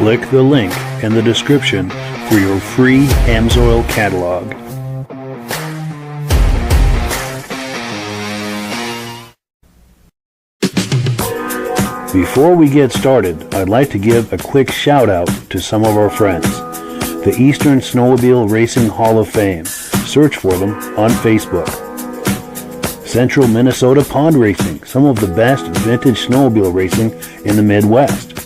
Click the link in the description for your free Amsoil catalog. Before we get started, I'd like to give a quick shout out to some of our friends. The Eastern Snowmobile Racing Hall of Fame. Search for them on Facebook. Central Minnesota Pond Racing, some of the best vintage snowmobile racing in the Midwest.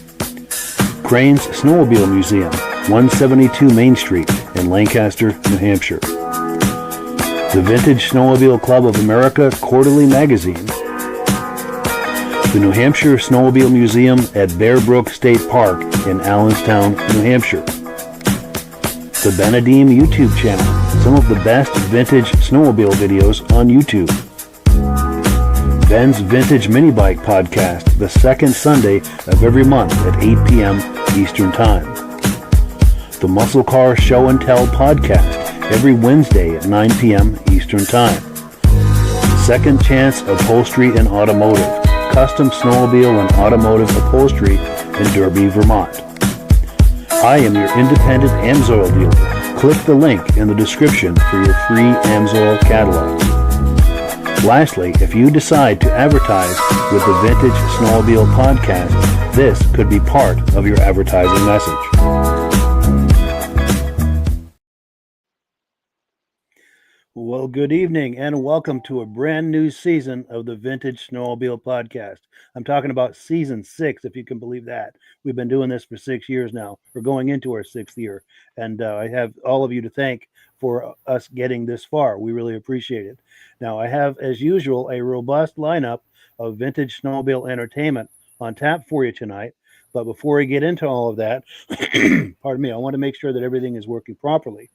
Crane's Snowmobile Museum, 172 Main Street in Lancaster, New Hampshire. The Vintage Snowmobile Club of America Quarterly Magazine. The New Hampshire Snowmobile Museum at Bear Brook State Park in Allenstown, New Hampshire. The Benedim YouTube channel, some of the best vintage snowmobile videos on YouTube. Ben's Vintage Mini Bike Podcast, the second Sunday of every month at 8 p.m. Eastern Time. The Muscle Car Show and Tell Podcast, every Wednesday at 9 p.m. Eastern Time. Second Chance Upholstery and Automotive, custom snowmobile and automotive upholstery in Derby, Vermont. I am your independent Amsoil dealer. Click the link in the description for your free Amsoil catalog. Lastly, if you decide to advertise with the Vintage Snowmobile Podcast, this could be part of your advertising message. Well, good evening and welcome to a brand new season of the Vintage Snowmobile Podcast. I'm talking about season 6, if you can believe that. We've been doing this for 6 years now. We're going into our 6th year. And I have all of you to thank for us getting this far. We really appreciate it. Now, I have, as usual, a robust lineup of vintage snowmobile entertainment on tap for you tonight. But before I get into all of that, pardon me, I want to make sure that everything is working properly.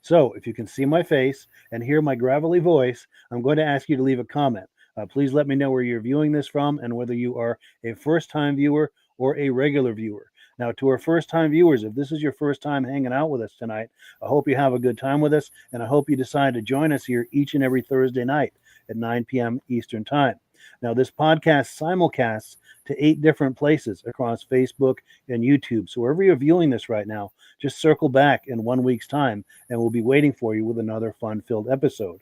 So if you can see my face and hear my gravelly voice, I'm going to ask you to leave a comment. Please let me know where you're viewing this from and whether you are a first-time viewer or a regular viewer. Now, to our first-time viewers, if this is your first time hanging out with us tonight, I hope you have a good time with us, and I hope you decide to join us here each and every Thursday night at 9 p.m. Eastern Time. Now, this podcast simulcasts to 8 different places across Facebook and YouTube. So wherever you're viewing this right now, just circle back in 1 week's time, and we'll be waiting for you with another fun-filled episode.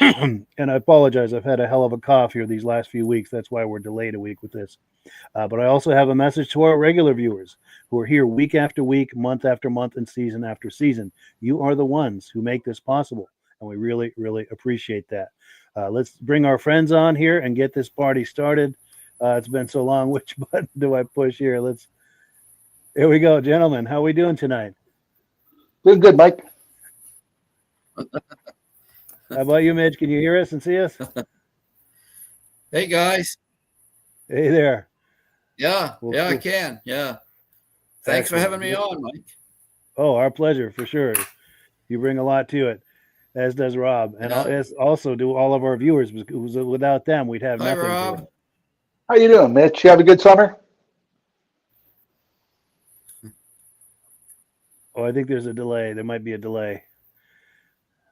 And I apologize, I've had a hell of a cough here these last few weeks. That's why we're delayed a week with this. But I also have a message to our regular viewers who are here week after week, month after month, and season after season. You are the ones who make this possible, and we really, really appreciate that. Let's bring our friends on here and get this party started. It's been so long. Which button do I push here? Here we go, gentlemen. How are we doing tonight? Doing good, Mike. How about you, Midge? Can you hear us and see us? Hey, guys. Hey there. Yeah, I can. Yeah. Thanks for having me on, Mike. Oh, our pleasure, for sure. You bring a lot to it, as does Rob. And as also do all of our viewers. Without them, we'd have nothing. Hi, Rob. How you doing, Mitch? You have a good summer? Oh, I think there's a delay. There might be a delay.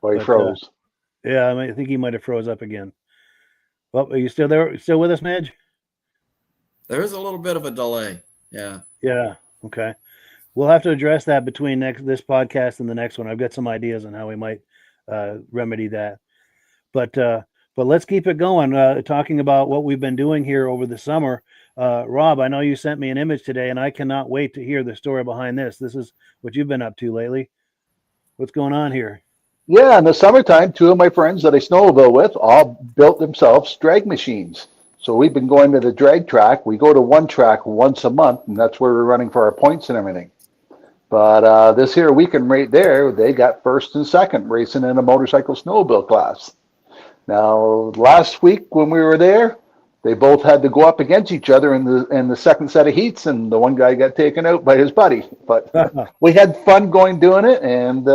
Well, he froze. Yeah, I think he might have froze up again. Well, are you still there? Still with us, Midge? There is a little bit of a delay. Yeah. Yeah. Okay. We'll have to address that between this podcast and the next one. I've got some ideas on how we might remedy that. But let's keep it going. Talking about what we've been doing here over the summer. Rob, I know you sent me an image today, and I cannot wait to hear the story behind this. This is what you've been up to lately. What's going on here? Yeah, in the summertime, 2 of my friends that I snowmobile with all built themselves drag machines. So we've been going to the drag track. We go to one track once a month, and that's where we're running for our points and everything. But this here weekend right there, they got first and second racing in a motorcycle snowmobile class. Now, last week when we were there, they both had to go up against each other in the second set of heats, and the one guy got taken out by his buddy. But we had fun doing it, and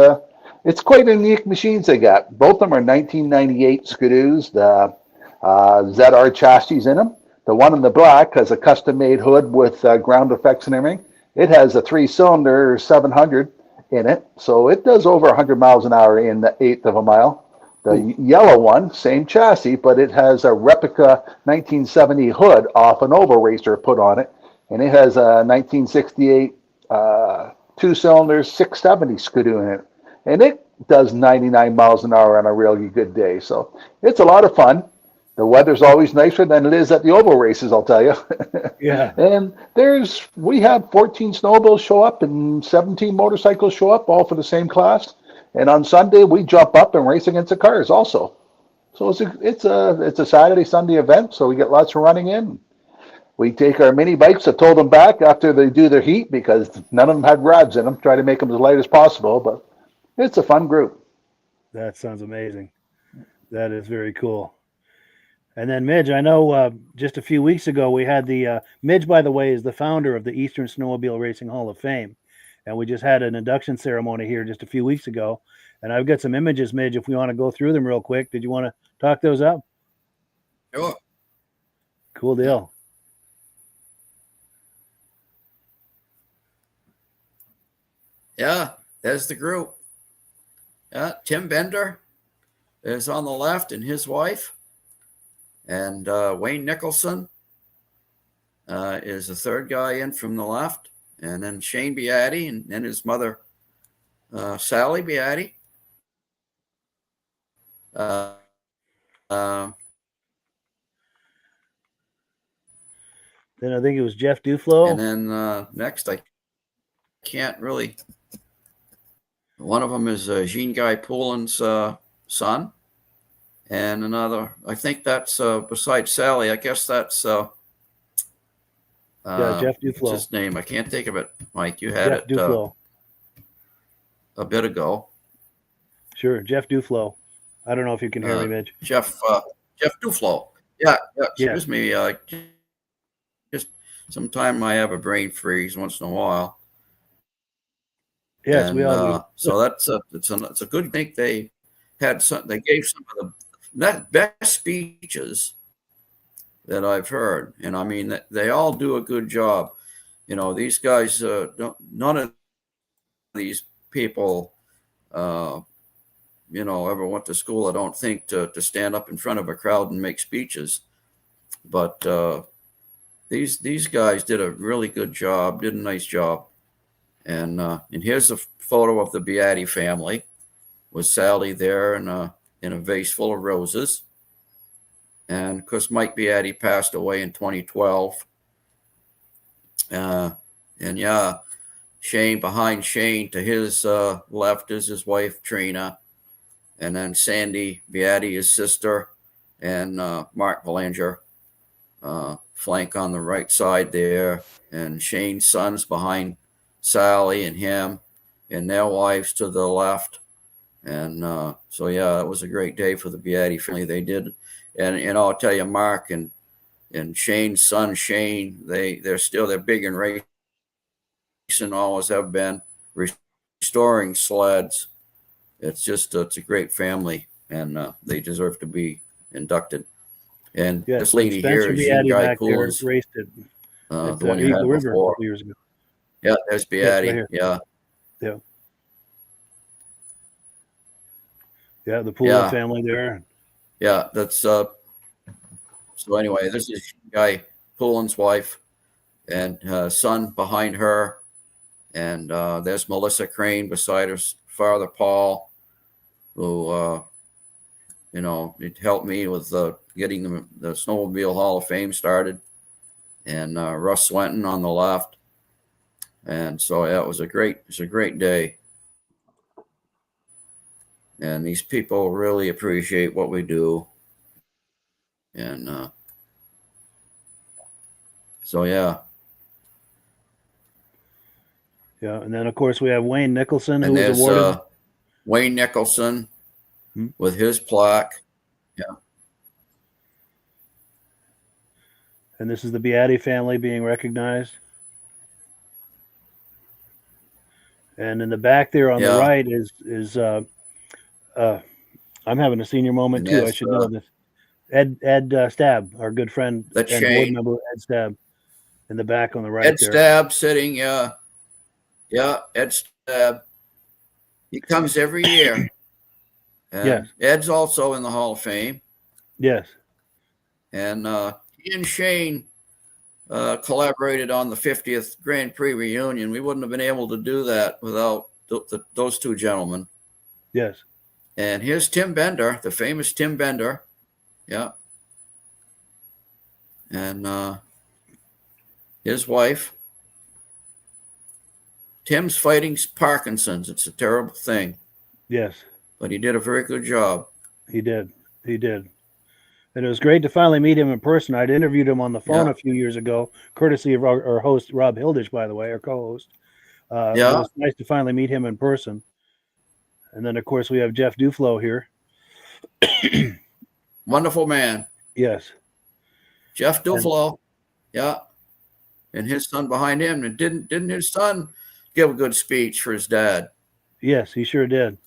it's quite unique machines they got. Both of them are 1998 Skidoos, the ZR chassis in them. The one in the black has a custom-made hood with ground effects and everything. It has a 3-cylinder 700 in it, so it does over 100 miles an hour in the 1/8 of a mile. The yellow one, same chassis, but it has a replica 1970 hood off an oval racer put on it, and it has a 1968 2 cylinders, 670 Skidoo in it. And it does 99 miles an hour on a really good day. So it's a lot of fun. The weather's always nicer than it is at the oval races, I'll tell you. Yeah. And we have 14 snowmobiles show up and 17 motorcycles show up, all for the same class. And on Sunday, we jump up and race against the cars also. So it's a Saturday, Sunday event. So we get lots of running in. We take our mini bikes and tow them back after they do their heat because none of them had rods in them. Try to make them as light as possible, but it's a fun group. That sounds amazing. That is very cool. And then Midge, I know just a few weeks ago we had the Midge, by the way, is the founder of the Eastern Snowmobile Racing Hall of Fame, and we just had an induction ceremony here just a few weeks ago. And I've got some images, Midge, if we want to go through them real quick. Did you want to talk those up? Sure. Cool deal. Yeah, there's the group. Yeah, Tim Bender is on the left and his wife. And Wayne Nicholson is the third guy in from the left. And then Shane Beatty and his mother, Sally Beatty. Then I think it was Jeff Duflo. And then next, I can't really. One of them is Jean-Guy Poulin's son. And another, I think that's besides Sally, I guess that's Jeff Duflo. What's his name? I can't think of it. Mike, you had Jeff it Duflo. A bit ago. Sure, Jeff Duflo. I don't know if you can hear me, Midge. Jeff Duflo. Yeah. Excuse me. Just sometime I have a brain freeze once in a while. Yes, we all do. So it's a good thing they had some. They gave some of the best speeches that I've heard, and I mean they all do a good job. You know, these guys. None of these people, ever went to school. I don't think to stand up in front of a crowd and make speeches, but these guys did a really good job. Did a nice job. And here's a photo of the Beatty family with Sally there in a vase full of roses. And of course, Mike Beatty passed away in 2012. Shane, behind Shane to his left is his wife, Trina. And then Sandy Beatty, his sister, and Mark Belanger, flank on the right side there. And Shane's sons behind Sally and him and their wives to the left. And it was a great day for the Beatty family. They did. And I'll tell you, Mark and Shane's son, Shane, they're big in racing, always have been, restoring sleds. It's a great family, and they deserve to be inducted. And this lady here is Jean-Guy Poulin's, raced it. The one you had River before. a couple years ago. Yeah, there's Beatty. Right Yeah. Yeah, the Poulin family there. Yeah, that's so anyway, this is Guy Poulin's wife and son behind her. And there's Melissa Crane beside her father, Paul, who, it helped me with getting the Snowmobile Hall of Fame started. And Russ Swenton on the left. And so it was a great day. And these people really appreciate what we do. And Yeah, and then of course we have Wayne Nicholson, who was awarded. Wayne Nicholson with his plaque. Yeah. And this is the Beatty family being recognized. And in the back there on the right is I'm having a senior moment too. I should know this. Ed Stab, our good friend and board member Ed Stab, in the back on the right. Ed Stab sitting, Ed Stab. He comes every year. Yes. Ed's also in the Hall of Fame. Yes. And he and Shane collaborated on the 50th Grand Prix reunion. We wouldn't have been able to do that without those two gentlemen. Yes. And here's Tim Bender, the famous Tim Bender. Yeah. And his wife. Tim's fighting Parkinson's. It's a terrible thing. Yes. But he did a very good job. He did. He did. And it was great to finally meet him in person. I'd interviewed him on the phone a few years ago, courtesy of our host, Rob Hildish, by the way, our co-host. It was nice to finally meet him in person. And then, of course, we have Jeff Duflo here. Wonderful man. Yes. Jeff Duflo. Yeah. And his son behind him. And didn't his son give a good speech for his dad? Yes, he sure did.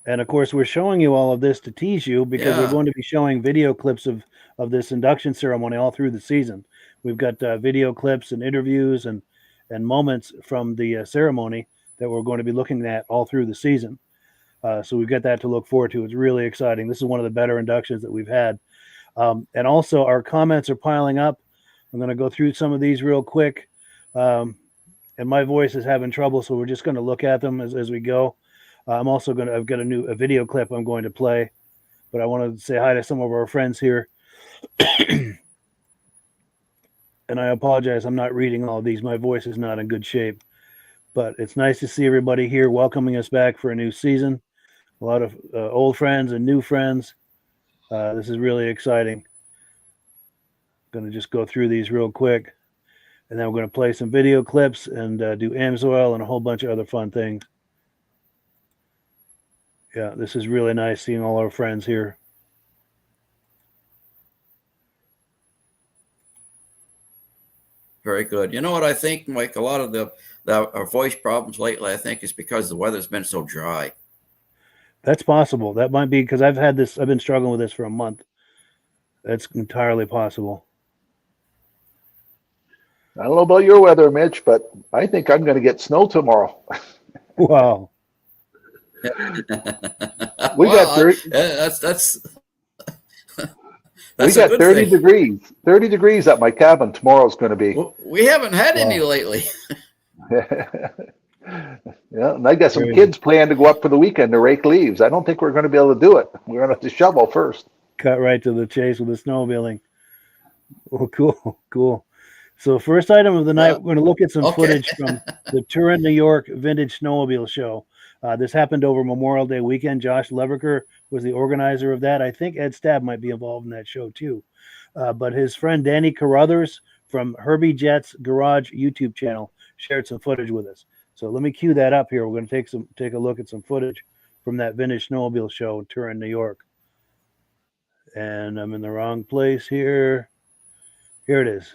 And, of course, we're showing you all of this to tease you because we're going to be showing video clips of this induction ceremony all through the season. We've got video clips and interviews and moments from the ceremony that we're going to be looking at all through the season. So we've got that to look forward to. It's really exciting. This is one of the better inductions that we've had. And also, our comments are piling up. I'm going to go through some of these real quick. And my voice is having trouble, so we're just going to look at them as we go. I've got a video clip I'm going to play, but I wanted to say hi to some of our friends here. And I apologize, I'm not reading all of these. My voice is not in good shape, but it's nice to see everybody here welcoming us back for a new season. A lot of old friends and new friends. This is really exciting. I'm going to just go through these real quick, and then we're going to play some video clips and do Amsoil and a whole bunch of other fun things. Yeah, this is really nice seeing all our friends here. Very good. You know what I think, Mike? A lot of our voice problems lately, I think, is because the weather's been so dry. That's possible. That might be because I've been struggling with this for a month. That's entirely possible. I don't know about your weather, Mitch, but I think I'm going to get snow tomorrow. Wow. We got 30 degrees. 30 degrees at my cabin tomorrow's going to be. Well, we haven't had any lately. Yeah, and I got some kids planned to go up for the weekend to rake leaves. I don't think we're going to be able to do it. We're going to have to shovel first. Cut right to the chase with the snowmobiling. Oh, cool. So first item of the night, we're going to look at some footage from the Turin, New York Vintage Snowmobile Show. This happened over Memorial Day weekend. Josh Leverker was the organizer of that. I think Ed Stab might be involved in that show too. But his friend Danny Carruthers from Herbie Jett's Garage YouTube channel shared some footage with us. So let me cue that up here. We're going to take a look at some footage from that Vintage Snowmobile Show in Turin, New York. And I'm in the wrong place here. Here it is.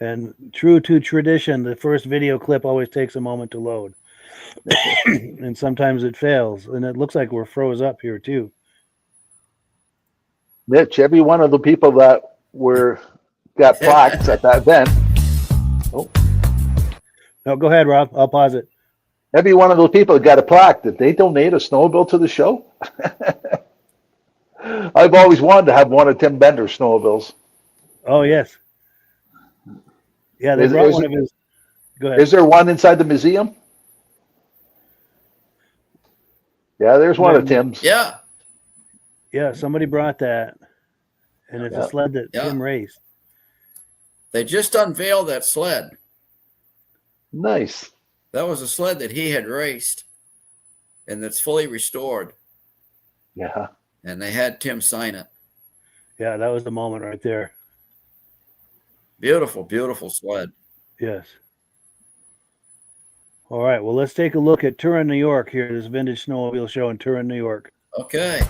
And true to tradition, the first video clip always takes a moment to load. And sometimes it fails. And it looks like we're froze up here too. Mitch, every one of the people that got plaques at that event. Oh. No, go ahead, Rob. I'll pause it. Every one of those people that got a plaque, did they donate a snowmobile to the show? I've always wanted to have one of Tim Bender's snowmobiles. Oh, yes. Yeah, they brought one of his. Go ahead. Is there one inside the museum? Yeah, there's one of Tim's. Yeah. Yeah, somebody brought that. And it's a sled that Tim raced. They just unveiled that sled. Nice. That was a sled that he had raced and that's fully restored. Yeah. And they had Tim sign it. Yeah, that was the moment right there. Beautiful, beautiful sled. Yes. All right, well, let's take a look at Turin, New York here, this Vintage Snowmobile Show in Turin, New York. Okay.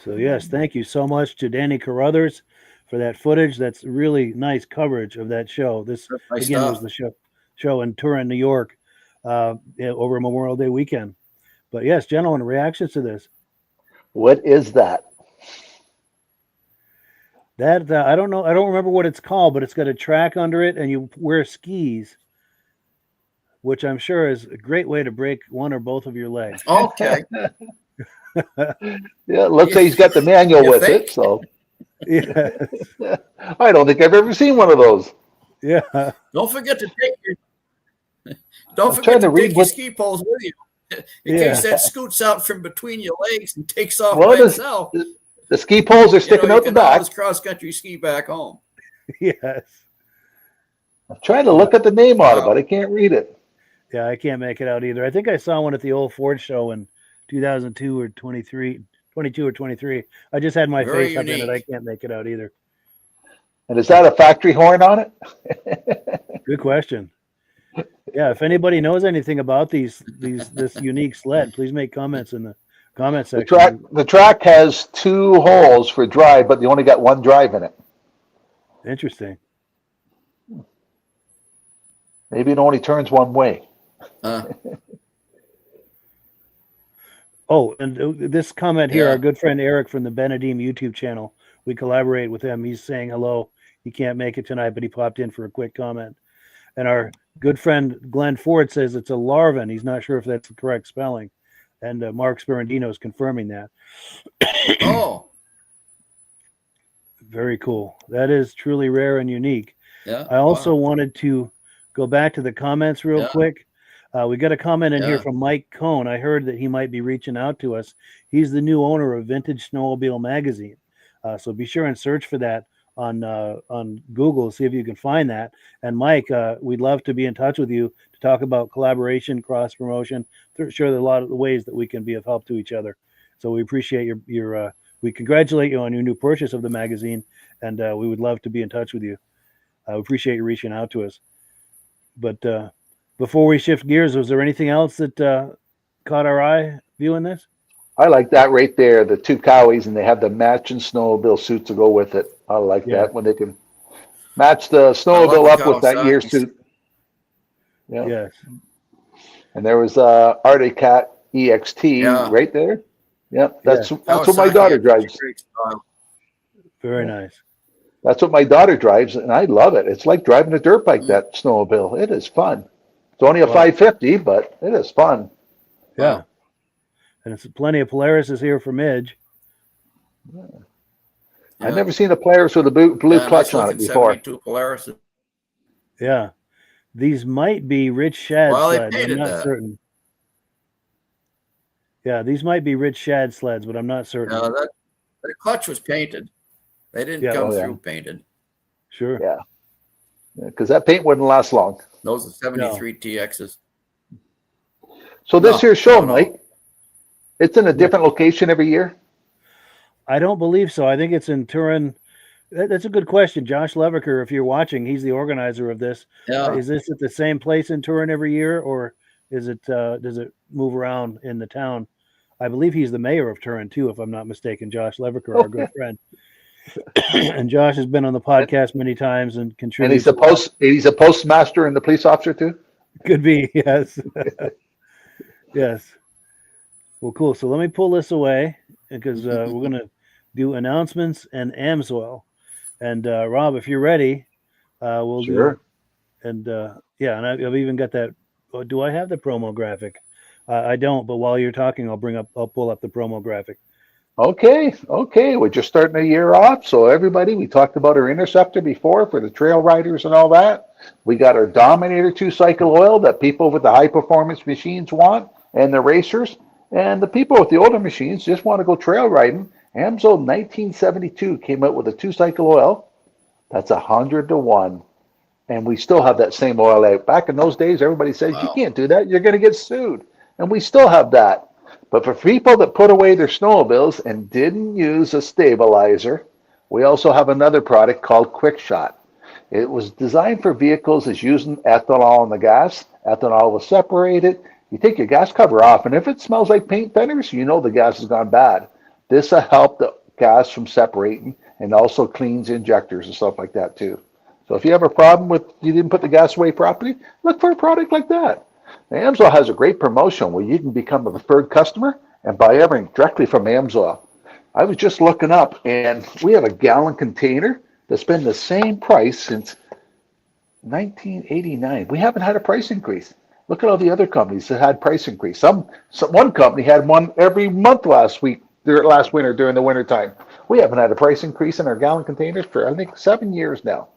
So yes, thank you so much to Danny Carruthers for that footage. That's really nice coverage of that show. This That's my again was stuff. the show in Turin, New York, over Memorial Day weekend. But yes, gentlemen, reactions to this. What is that? That I don't know. I don't remember what it's called, but it's got a track under it, and you wear skis, which I'm sure is a great way to break one or both of your legs. Okay. Yeah, let's say he's got the manual You with think? it. So Yeah, I don't think I've ever seen one of those. yeah, Don't forget to take your don't I'm forget trying to to read take your what- ski poles with you. In Yeah. case that scoots out from between your legs and takes off Well, by this- itself. The ski poles are sticking you out the can always back. cross-country ski back home. yes. I'm trying to look at the name on it, but I can't read it. Yeah, I can't make it out either. I think I saw one at the old Ford show in 2002 or 23, 22 or 23. I just had my Very face up in it. I unique. can't make it out either. And is that a factory horn on it? Good question. Yeah, if anybody knows anything about this unique sled, please make comments in the comment The section. track has 2 holes for drive, but they only got 1 drive in it. Interesting. Maybe it only turns one way. Oh, and this comment here, Yeah. our good friend Eric from the Benedim YouTube channel, we collaborate with him. He's saying hello. He can't make it tonight, but he popped in for a quick comment. And our good friend Glenn Ford says it's a larvan. He's not sure if that's the correct spelling. And Mark Sperandino is confirming that. Oh, Very cool. That is truly rare and unique. yeah. I also Wow. wanted to go back to the comments real Yeah. quick. We got a comment in here Yeah. from Mike Cohn. I heard that he might be reaching out to us. He's the new owner of Vintage Snowmobile magazine. So be sure and search for that on Google, see if you can find that. And Mike, we'd love to be in touch with you to talk about collaboration, cross promotion. Sure, there are a lot of ways that we can be of help to each other. So we appreciate your we congratulate you on your new purchase of the magazine, and we would love to be in touch with you. I appreciate you reaching out to us. But before we shift gears, was there anything else that caught our eye viewing this? I like that right there, the 2 cowies, and they have the matching snowmobile suit to go with it. I like Yeah. that when they can match the snowmobile the up with that year Kawasaki's. suit. Yeah. Yes. And there was Arctic Cat EXT Yeah. right there. Yep, that's what my Kawasaki daughter has such a drives. great style. Very nice. That's what my daughter drives, and I love it. It's like driving a dirt bike, that snowmobile. It is fun. It's only a Wow. 550, but it is fun. Yeah. Wow. And it's plenty of Polaris here for Midge. I've never seen a Polaris with a blue Yeah, clutch nice on it looking before. 72 Polaris. Yeah. These might be Rich Shad Well, they sleds. I'm painted not that. certain. Yeah, these might be Rich Shad sleds, but I'm not certain. No, that the clutch was painted. They didn't Yeah. come Oh, yeah. through painted. Sure. Yeah. Because that paint wouldn't last long. Those are 73 TXs. So this No, here show, no. Mike, it's in a different location every year. I don't believe so. I think it's in Turin. That's a good question. Josh Leviker, if you're watching, he's the organizer of this. Yeah. Is this at the same place in Turin every year, or is it does it move around in the town? I believe he's the mayor of Turin too, if I'm not mistaken. Josh Leviker, our good friend. And Josh has been on the podcast many times and And contributes. he's a postmaster and the police officer too. Could be, yes. Yes. Well, cool. So let me pull this away because we're going to do announcements and Amsoil. And Rob, if you're ready, we'll Sure. do. And yeah, and I've even got that. Oh, do I have the promo graphic? I don't. But while you're talking, I'll pull up the promo graphic. Okay. We're just starting the year off. So everybody, we talked about our Interceptor before for the trail riders and all that. We got our Dominator 2-cycle oil that people with the high performance machines want, and the racers, and the people with the older machines just want to go trail riding. Amsoil 1972 came out with a 2-cycle oil. That's 100 to 1. And we still have that same oil out. Back in those days, everybody says, you Wow. can't do that. You're going to get sued. And we still have that. But for people that put away their snowmobiles and didn't use a stabilizer, we also have another product called Quick Shot. It was designed for vehicles that's using ethanol in the gas. Ethanol was separated. You take your gas cover off, and if it smells like paint thinners, you know the gas has gone bad. This will help the gas from separating and also cleans injectors and stuff like that too. So if you have a problem with you didn't put the gas away properly, look for a product like that. Amsoil has a great promotion where you can become a preferred customer and buy everything directly from Amsoil. I was just looking up, and we have a gallon container that's been the same price since 1989. We haven't had a price increase. Look at all the other companies that had price increase. One company had one every month last winter during the winter time. We haven't had a price increase in our gallon containers for I think 7 years now.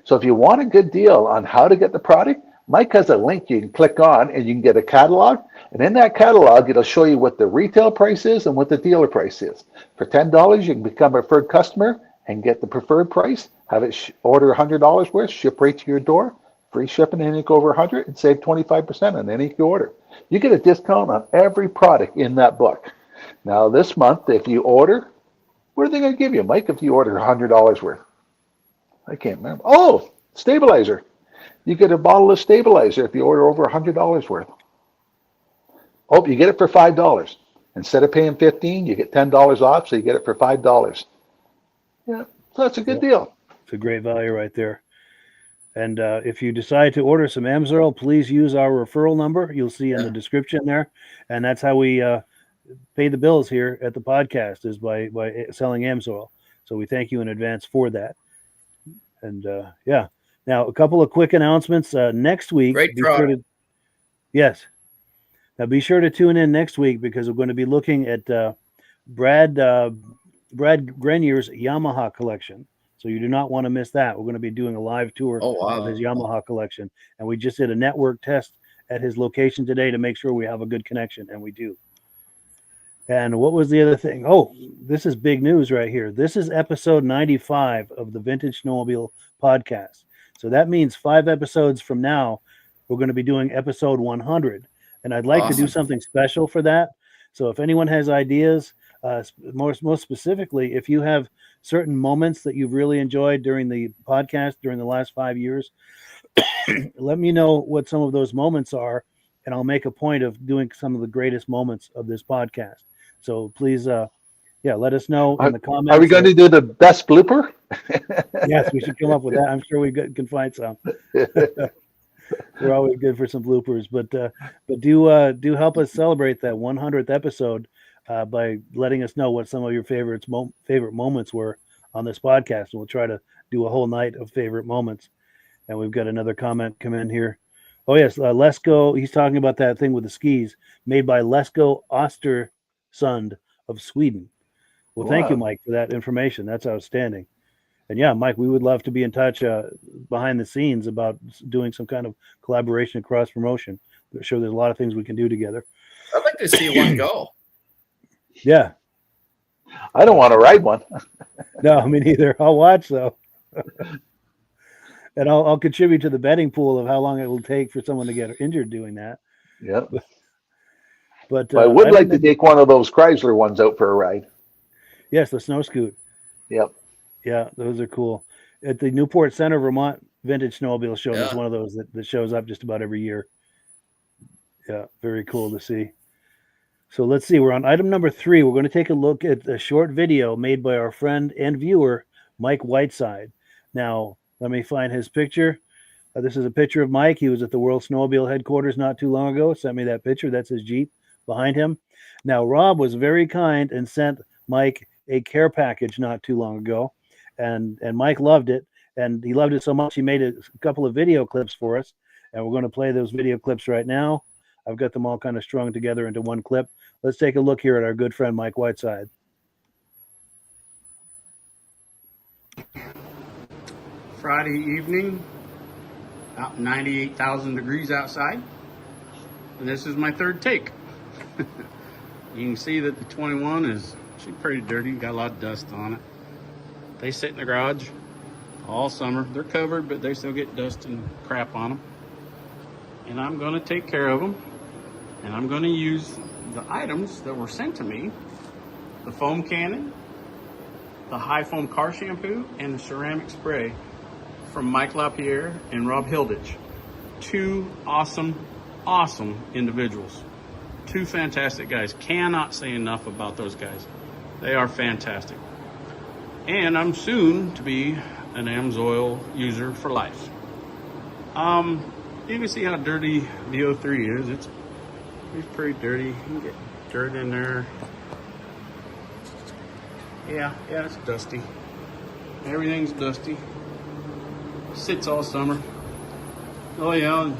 So if you want a good deal on how to get the product, Mike has a link you can click on and you can get a catalog. And in that catalog, it'll show you what the retail price is and what the dealer price is. For $10, you can become a preferred customer and get the preferred price. Have it order $100 worth, ship right to your door. Free shipping anything over $100 and save 25% on anything you order. You get a discount on every product in that book. Now this month, if you order, what are they going to give you, Mike, if you order $100 worth? I can't remember. Oh, stabilizer. You get a bottle of stabilizer if you order over $100 worth. Oh, you get it for $5. Instead of paying $15, you get $10 off, so you get it for $5. Yeah, so that's a good deal. It's a great value right there. And if you decide to order some Amsoil, please use our referral number. You'll see in the description there. And that's how we pay the bills here at the podcast, is by selling Amsoil. So we thank you in advance for that. And yeah. Now, a couple of quick announcements. Next week, yes. Now, be sure to tune in next week because we're going to be looking at Brad Grenier's Yamaha collection. So you do not want to miss that. We're going to be doing a live tour of his Yamaha collection. And we just did a network test at his location today to make sure we have a good connection, and we do. And what was the other thing? Oh, this is big news right here. This is episode 95 of the Vintage Snowmobile Podcast. So that means 5 episodes from now, we're going to be doing episode 100. And I'd like to do something special for that. So if anyone has ideas, most specifically, if you have certain moments that you've really enjoyed during the podcast during the last 5 years, let me know what some of those moments are, and I'll make a point of doing some of the greatest moments of this podcast. So please, let us know in the comments. Are we going to do the best blooper? Yes, we should come up with that. I'm sure we can find some. We're always good for some bloopers, but do help us celebrate that 100th episode by letting us know what some of your favorite moments were on this podcast. And we'll try to do a whole night of favorite moments. And we've got another comment come in here. Oh yes, Lesko. He's talking about that thing with the skis made by Lesko Ostersund of Sweden. Well, thank you, Mike, for that information. That's outstanding. And yeah, Mike, we would love to be in touch behind the scenes about doing some kind of collaboration and cross promotion. I'm sure there's a lot of things we can do together. I'd like to see one go. Yeah. I don't want to ride one. No, me neither. I'll watch though. And I'll contribute to the betting pool of how long it will take for someone to get injured doing that. Yeah. But I would like to take one of those Chrysler ones out for a ride. Yes, the snow scoot. Yep. Yeah, those are cool. At the Newport Center, Vermont Vintage Snowmobile Show, is one of those that shows up just about every year. Yeah, very cool to see. So let's see. We're on item number 3. We're going to take a look at a short video made by our friend and viewer, Mike Whiteside. Now, let me find his picture. This is a picture of Mike. He was at the World Snowmobile headquarters not too long ago. Sent me that picture. That's his Jeep behind him. Now, Rob was very kind and sent Mike a care package not too long ago. And Mike loved it. And he loved it so much, he made a couple of video clips for us. And we're going to play those video clips right now. I've got them all kind of strung together into one clip. Let's take a look here at our good friend, Mike Whiteside. Friday evening, about 98,000 degrees outside. And this is my third take. You can see that the 21 is actually pretty dirty. Got a lot of dust on it. They sit in the garage all summer. They're covered, but they still get dust and crap on them. And I'm going to take care of them. And I'm going to use the items that were sent to me. The foam cannon, the high foam car shampoo, and the ceramic spray from Mike LaPierre and Rob Hilditch. 2 awesome individuals. 2 fantastic guys. Cannot say enough about those guys. They are fantastic. And I'm soon to be an Amsoil user for life. You can see how dirty the 03 is. It's pretty dirty. You can get dirt in there. Yeah, it's dusty. Everything's dusty. Sits all summer. Oh yeah,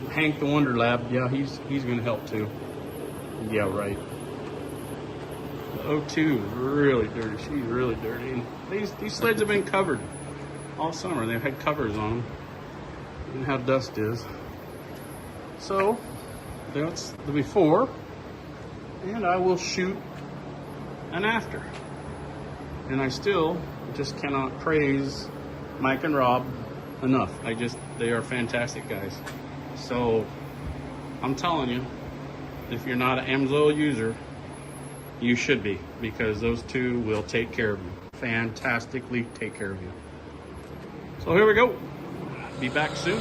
Hank the Wonder Lab. Yeah, he's gonna help too. Yeah, right. The 02 is really dirty. She's really dirty. And these sleds have been covered all summer. They've had covers on them. And how dust is. So that's the before, and I will shoot an after. And I still just cannot praise Mike and Rob enough. They are fantastic guys. So I'm telling you, if you're not an Amsoil user, you should be, because those two will take care of you. Fantastically take care of you. So here we go. Be back soon.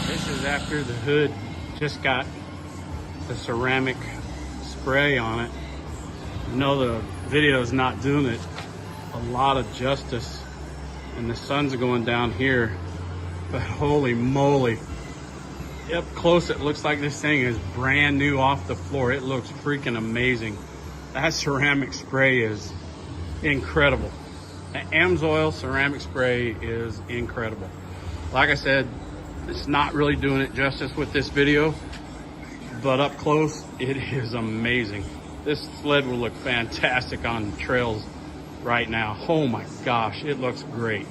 This is after the hood just got the ceramic spray on it. I know the video is not doing it a lot of justice, and the sun's going down here, but holy moly, up close it looks like this thing is brand new off the floor. It looks freaking amazing. That ceramic spray is incredible. The Amsoil ceramic spray is incredible. Like I said, it's not really doing it justice with this video, but up close, it is amazing. This sled will look fantastic on trails right now. Oh my gosh, it looks great.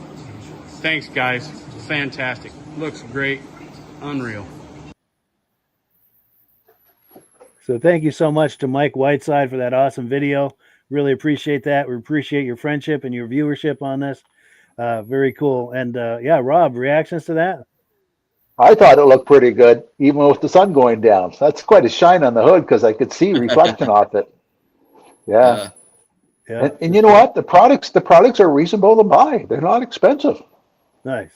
Thanks guys, fantastic. Looks great, unreal. So thank you so much to Mike Whiteside for that awesome video. Really appreciate that. We appreciate your friendship and your viewership on this. Very cool. And yeah, Rob, reactions to that? I thought it looked pretty good, even with the sun going down. So that's quite a shine on the hood because I could see reflection off it. Yeah. Yeah. And you know what? The products are reasonable to buy. They're not expensive. Nice.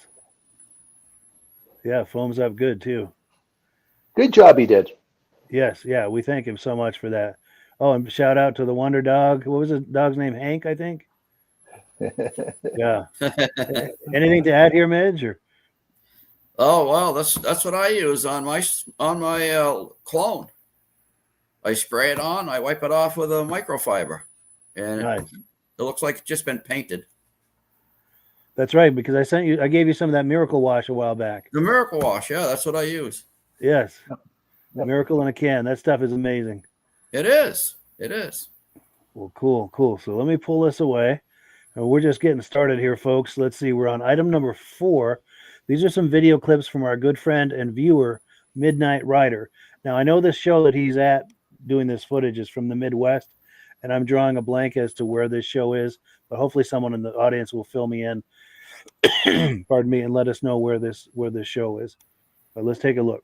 Yeah, foams up good too. Good job he did. Yes, yeah, we thank him so much for that. Oh, and shout out to the Wonder Dog. What was the dog's name? Hank, I think. Yeah. Anything to add here, Midge? Or? Oh well, that's what I use on my clone. I spray it on, I wipe it off with a microfiber, and Nice. it looks like it's just been painted. That's right, because I gave you some of that Miracle Wash a while back. The Miracle Wash, yeah, that's what I use. Yes. Yep. Miracle in a can. That stuff is amazing. It is. It is. Well, cool. So let me pull this away. And we're just getting started here, folks. Let's see. We're on item number 4. These are some video clips from our good friend and viewer, Midnatt Rider. Now, I know this show that he's at doing this footage is from the Midwest, and I'm drawing a blank as to where this show is, but hopefully someone in the audience will fill me in, pardon me, and let us know where this show is. But let's take a look.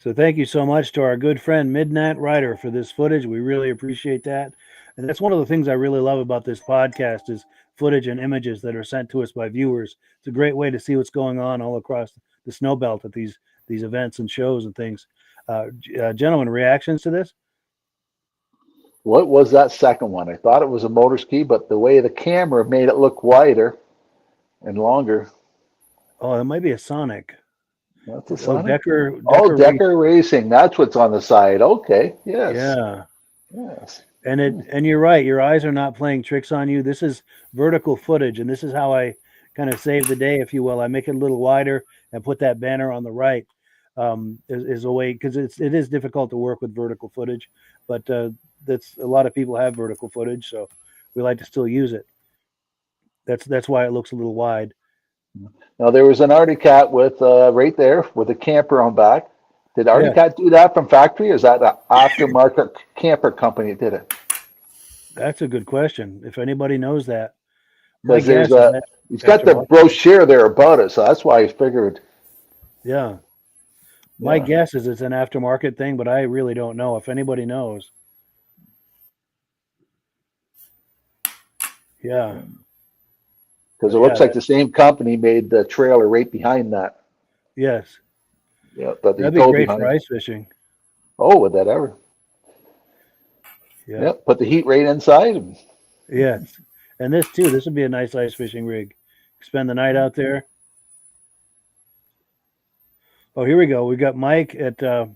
So thank you so much to our good friend Midnatt Rider for this footage. We really appreciate that. And that's one of the things I really love about this podcast is footage and images that are sent to us by viewers. It's a great way to see what's going on all across the snow belt at these events and shows and things. Gentlemen, reactions to this? What was that second one? I thought it was a motor ski, but the way the camera made it look wider and longer. Oh, it might be a Sonic. That's a Oh, Sonic? Decker Racing. That's what's on the side. Okay. Yes. Yeah. Yes. And you're right. Your eyes are not playing tricks on you. This is vertical footage, and this is how I kind of save the day, if you will. I make it a little wider and put that banner on the right is a way, because it is difficult to work with vertical footage, but that's a lot of people have vertical footage, so we like to still use it. That's why it looks a little wide. Now there was an Arctic Cat with right there with a camper on back. Did Arctic Cat do that from factory, or is that an aftermarket camper company that did it? That's a good question. If anybody knows that, Because he's got the brochure there about it, so that's why I figured. Yeah. My guess is it's an aftermarket thing, but I really don't know. If anybody knows. Yeah. Because it looks like the same company made the trailer right behind that. Yes. Yeah, but that'd be great for ice fishing. Oh, would that ever? Yeah. Yep. Put the heat right inside. Yes. And this too. This would be a nice ice fishing rig. Spend the night out there. Oh, here we go. We got Mike at the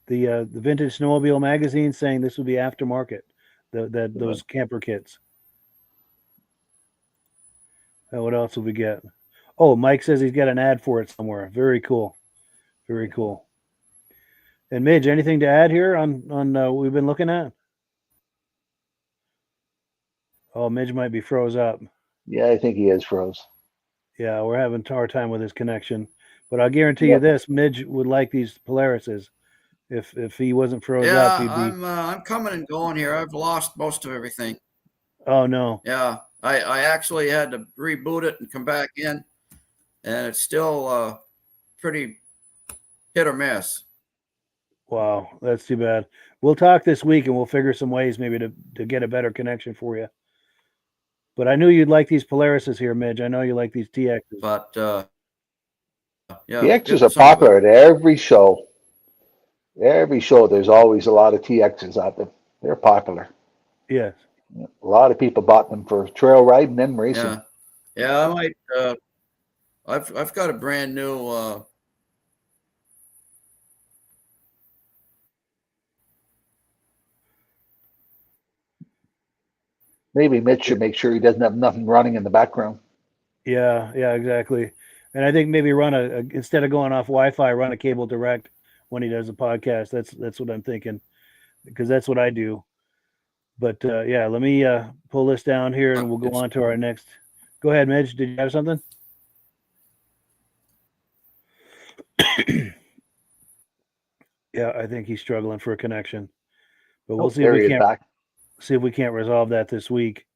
Vintage Snowmobile magazine saying this would be aftermarket. Those camper kits. And what else will we get? Oh, Mike says he's got an ad for it somewhere. Very cool. Very cool. And Midge, anything to add here on what we've been looking at? Oh, Midge might be froze up. Yeah, I think he is froze. Yeah, we're having a hard time with his connection. But I'll guarantee you this: Midge would like these Polarises. If he wasn't froze up, he'd be. I'm coming and going here. I've lost most of everything. Oh no. Yeah, I actually had to reboot it and come back in, and it's still pretty hit or miss. Wow, that's too bad. We'll talk this week and we'll figure some ways maybe to get a better connection for you. But I knew you'd like these Polarises here, Midge. I know you like these TXs. But yeah, TXs are popular at every show. Every show, there's always a lot of TXs out there. They're popular. Yes. A lot of people bought them for trail riding and racing. Yeah, I might. I've got a brand new. Maybe Mitch should make sure he doesn't have nothing running in the background. Yeah, exactly. And I think maybe run instead of going off Wi-Fi, run a cable direct when he does a podcast. That's what I'm thinking, because that's what I do. But let me pull this down here and we'll go on to our next. Go ahead, Midge. Did you have something? Yeah, I think he's struggling for a connection, but we'll see if we can't resolve that this week.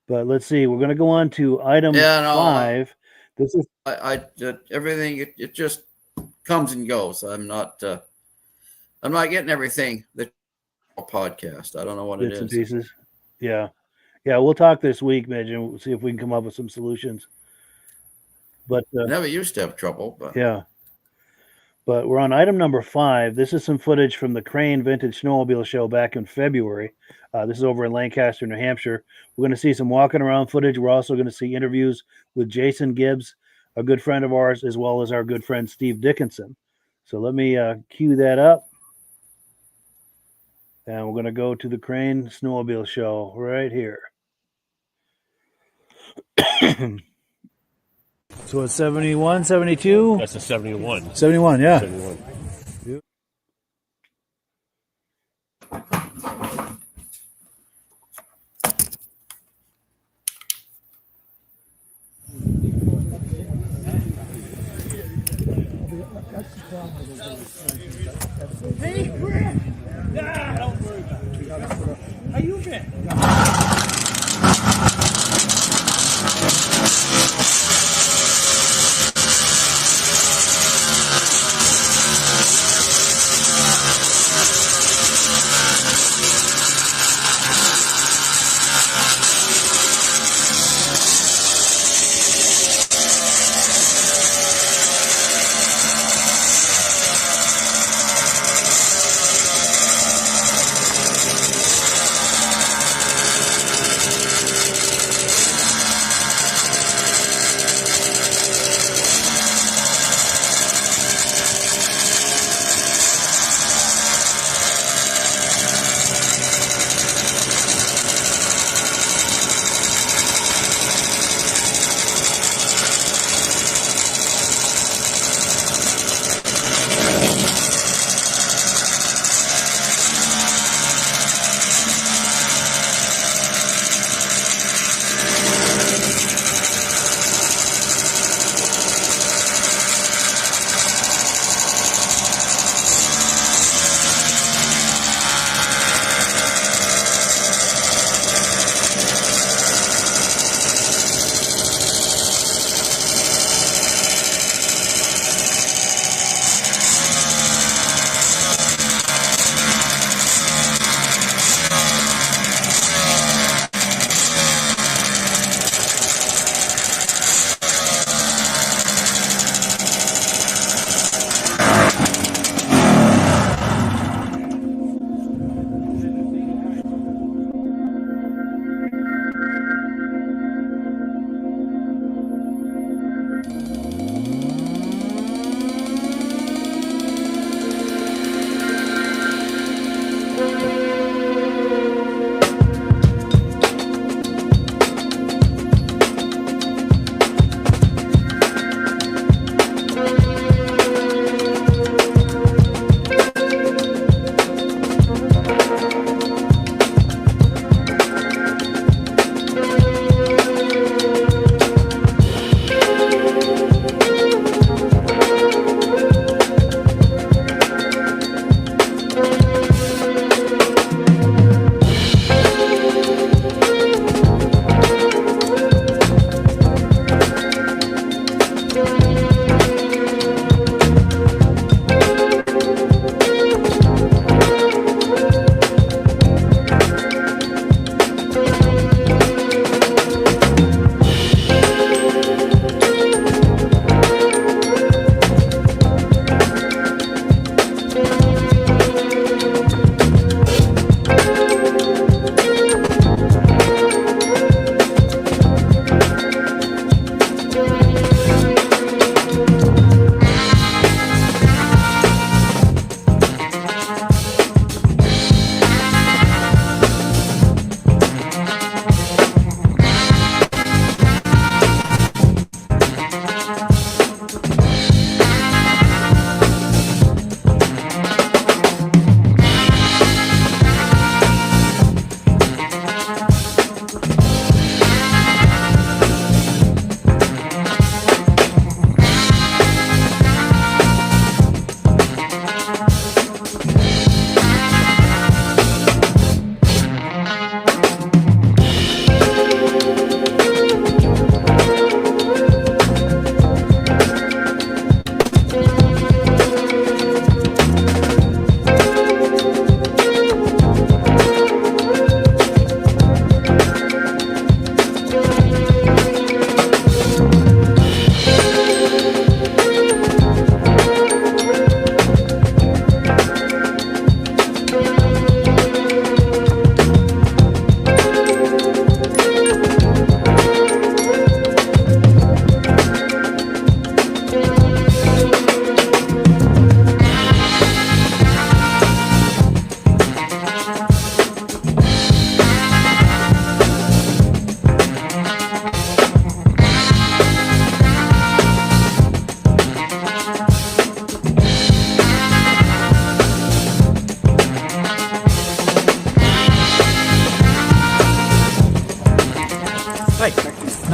But let's see. We're going to go on to item 5. This is everything. It just comes and goes. I'm not getting everything that podcast. I don't know what it is. Bits and pieces. Yeah. We'll talk this week, Midge, and we'll see if we can come up with some solutions. But I never used to have trouble. But yeah. But we're on item number 5. This is some footage from the Crane Vintage Snowmobile Show back in February. This is over in Lancaster, New Hampshire. We're going to see some walking around footage. We're also going to see interviews with Jason Gibbs, a good friend of ours, as well as our good friend Steve Dickenson. So let me cue that up. And we're going to go to the Crane Snowmobile Show right here. So it's 71, 72? That's a 71. 71, yeah. 71. Hey, Brett! Nah, don't worry about it. How you been?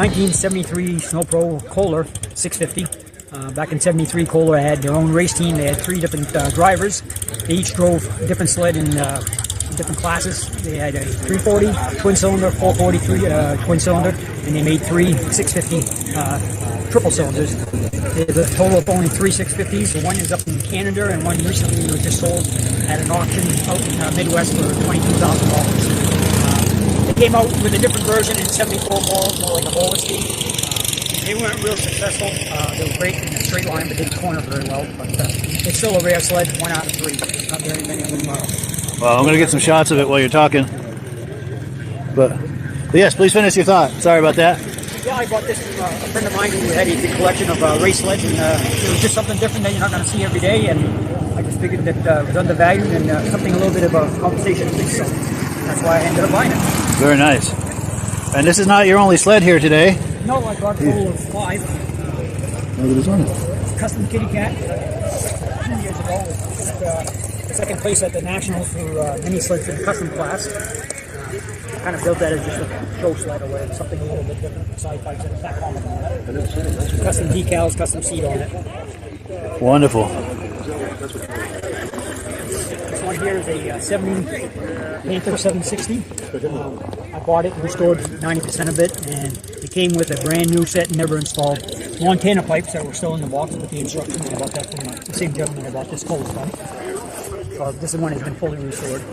1973 Snow Pro Kohler 650. Back in 73, Kohler had their own race team. They had 3 different drivers. They each drove a different sled in different classes. They had a 340 twin cylinder, 443 twin cylinder, and they made 3 650 triple cylinders. There's a total of only 3 650s. One is up in Canada, and one recently was just sold at an auction out in Midwest for $22,000. They came out with a different version in 74 balls, more like a roller skate. They weren't real successful. They were great in a straight line, but didn't corner very well. But it's still a rare sled, 1 out of 3. Not very many of them. Well, I'm going to get some shots of it while you're talking. But yes, please finish your thought. Sorry about that. Yeah, I bought this from a friend of mine who had a big collection of race sleds, and it was just something different that you're not going to see every day. And I just figured that it was undervalued and something a little bit of a compensation piece. So that's why I ended up buying it. Very nice. And this is not your only sled here today. No, I brought a total of 5. Look at this one. Custom kitty cat. 2 years ago, just second place at the Nationals for mini sleds in the custom class. Kind of built that as just a show sled or whatever, something a little bit different. Side bikes and back on it. Custom decals, custom seat on it. Wonderful. This one here is a 70 Panther 760. I bought it, restored 90% of it, and it came with a brand new set, never installed Montana pipes that were still in the box with the instructions. I bought that from the same gentleman I bought this cold from. So this one has been fully restored.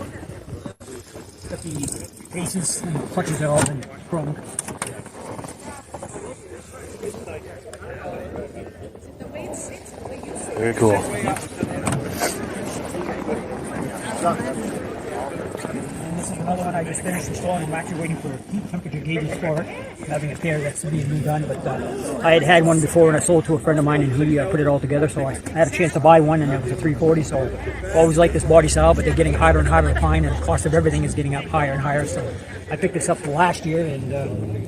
Got the cases and clutches have all been chromed. Very cool. And this is another one I just finished installing. I'm actually waiting for heat temperature gauges for it. I'm having a pair that's being redone, but I had one before and I sold to a friend of mine, and he put it all together. So I had a chance to buy one, and it was a 340. So I always like this body style, but they're getting harder and harder to find, and the cost of everything is getting up higher and higher. So I picked this up last year and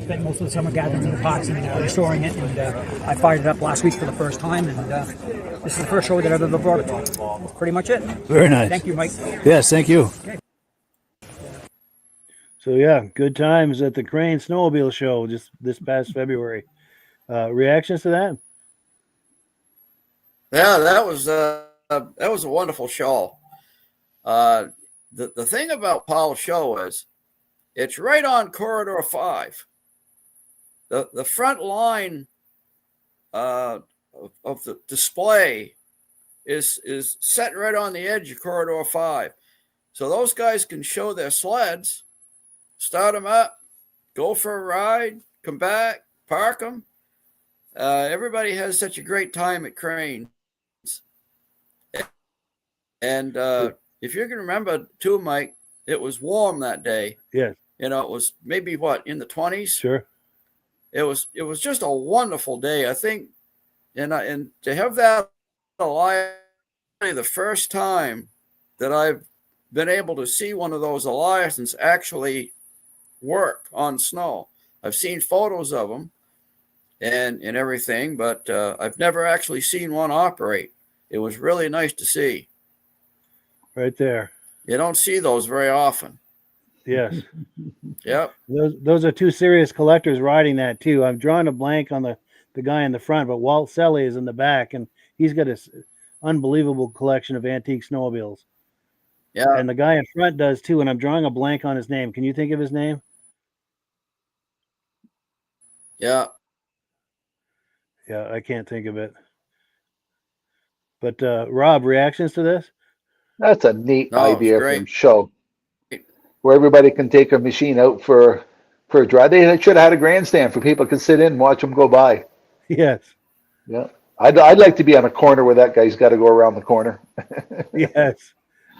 spent most of the summer gathering the parts and restoring it. And I fired it up last week for the first time, and this is the first show that I've ever brought it to. That's pretty much it. Very nice. Thank you, Mike. Yes, thank you. Okay. So yeah, good times at the Crane Snowmobile Show just this past February. Reactions to that? Yeah, that was a wonderful show. The thing about Powell's show is it's right on Corridor 5. The front line of the display is set right on the edge of Corridor 5. So those guys can show their sleds, start them up, go for a ride, come back, park them. Everybody has such a great time at Cranes. And if you can remember too, Mike, it was warm that day. Yes. You know, it was maybe in the 20s. Sure. It was just a wonderful day, I think. And to have that alive, the first time that I've been able to see one of those Eliassons actually work on snow. I've seen photos of them and everything, but I've never actually seen one operate. It was really nice to see. Right there. You don't see those very often. Yes. Yep. Those are 2 serious collectors riding that too. I'm drawing a blank on the guy in the front, but Walt Selly is in the back, and he's got an unbelievable collection of antique snowmobiles. Yeah. And the guy in front does too, and I'm drawing a blank on his name. Can you think of his name? Yeah. Yeah, I can't think of it. But Rob, reactions to this? That's a neat No, it's idea great. from show where everybody can take a machine out for a drive. They should have had a grandstand for people can sit in and watch them go by. Yes. Yeah. I'd like to be on a corner where that guy's got to go around the corner. Yes.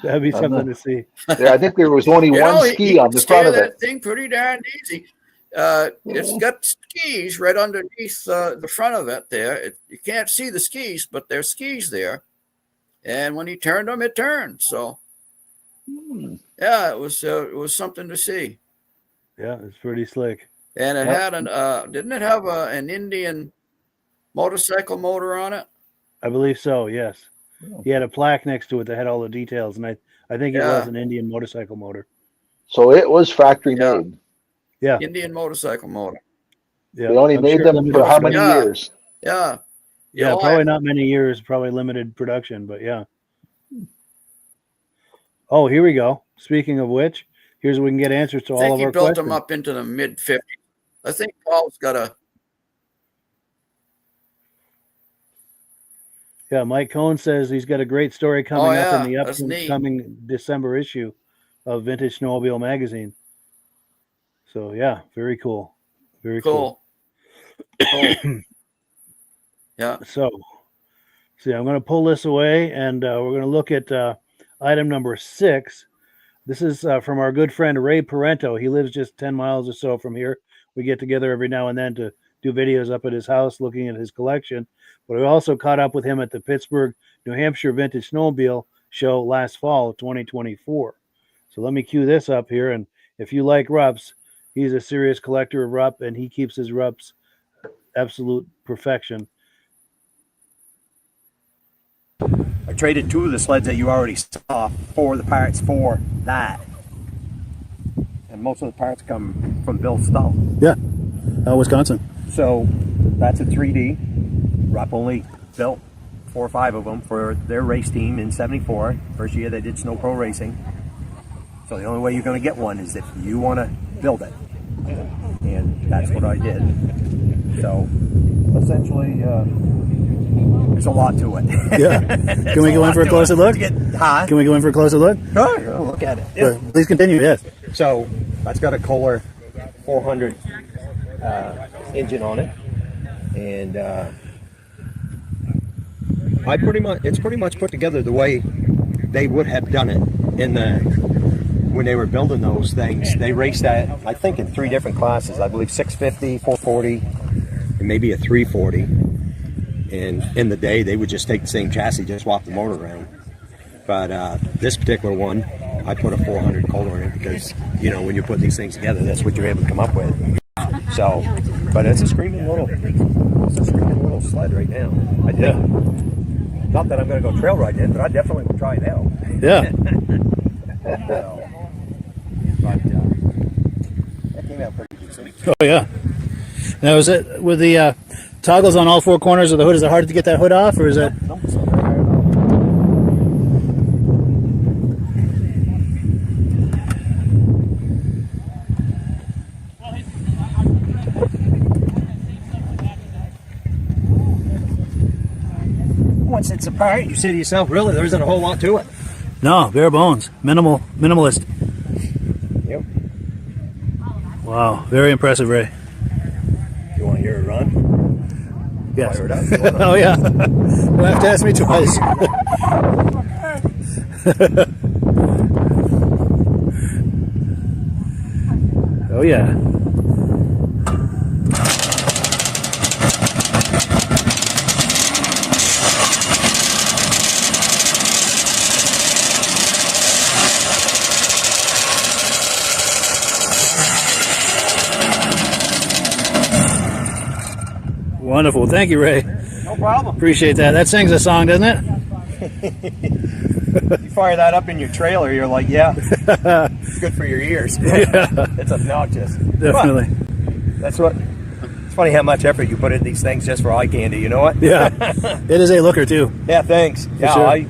That'd be something to see. Yeah, I think there was only one ski on the front of that it. thing pretty darn easy. It's got skis right underneath the front of it there. You can't see the skis, but there's skis there. And when he turned them, it turned. So, yeah, it was something to see. Yeah, it's pretty slick. And it had didn't it have an Indian motorcycle motor on it? I believe so, yes. He had a plaque next to it that had all the details, and I think it was an Indian motorcycle motor. So it was factory made. Yeah. Indian motorcycle motor. Yeah, They only I'm made sure them limited for how many Yeah. years? Yeah. Yeah, Oh, probably not many years, probably limited production, but yeah. Oh, here we go. Speaking of which, here's where we can get answers to I all think of he our built questions. them up into the mid 50s. I think Paul's got a. Yeah, Mike Cohn says he's got a great story coming up in the that's neat. upcoming December issue of Vintage Snowmobile magazine. So yeah, very cool. Very cool. Cool. Yeah. So, see, I'm going to pull this away, and we're going to look at item number 6. This is from our good friend Ray Parenteau. He lives just 10 miles or so from here. We get together every now and then to do videos up at his house looking at his collection. But we also caught up with him at the Pittsburg, New Hampshire Vintage Snowmobile show last fall of 2024. So let me cue this up here. And if you like Rupps, he's a serious collector of Rupp, and he keeps his Rupps absolute perfection. I traded 2 of the sleds that you already saw for the parts for that. And most of the parts come from Bill Stull. Yeah, Wisconsin. So that's a 3D. Rupp only built 4 or 5 of them for their race team in '74. First year they did Snow Pro Racing. So the only way you're going to get one is if you want to build it. And that's what I did. So essentially, there's a lot to it. Yeah. Can we go in for a closer look? Can we go in for a closer look? Sure, I'll look at it. Yeah. Please continue, yes. So that's got a Kohler 400 engine on it, and it's pretty much put together the way they would have done it when they were building those things. They raced that, I think, in 3 different classes. I believe 650, 440, and maybe a 340. And in the day, they would just take the same chassis, just swap the motor around. But this particular one, I put a 400 Kohler in it because, when you put these things together, that's what you're able to come up with. So, but it's a screaming little sled right now. I think. Not that I'm going to go trail riding it, but I definitely would try it out. Yeah. That came out pretty decent. Oh, yeah. Now, is it with the toggles on all 4 corners of the hood? Is it hard to get that hood off, or is it? No, it's not very hard at all. Once it's apart, you say to yourself, really, there isn't a whole lot to it. No, bare bones. Minimalist. Yep. Wow, very impressive, Ray. You want to hear it run? Yes. Fire it up. You wanna- Oh, yeah. You'll have to ask me twice. Oh, yeah. Wonderful. Thank you, Ray. No problem. Appreciate that. That sings a song, doesn't it? You fire that up in your trailer, you're like, yeah, it's good for your ears. Yeah. It's obnoxious. Definitely. But that's what. It's funny how much effort you put into these things just for eye candy. You know what? Yeah. It is a looker, too. Yeah. Thanks. Yeah. sure.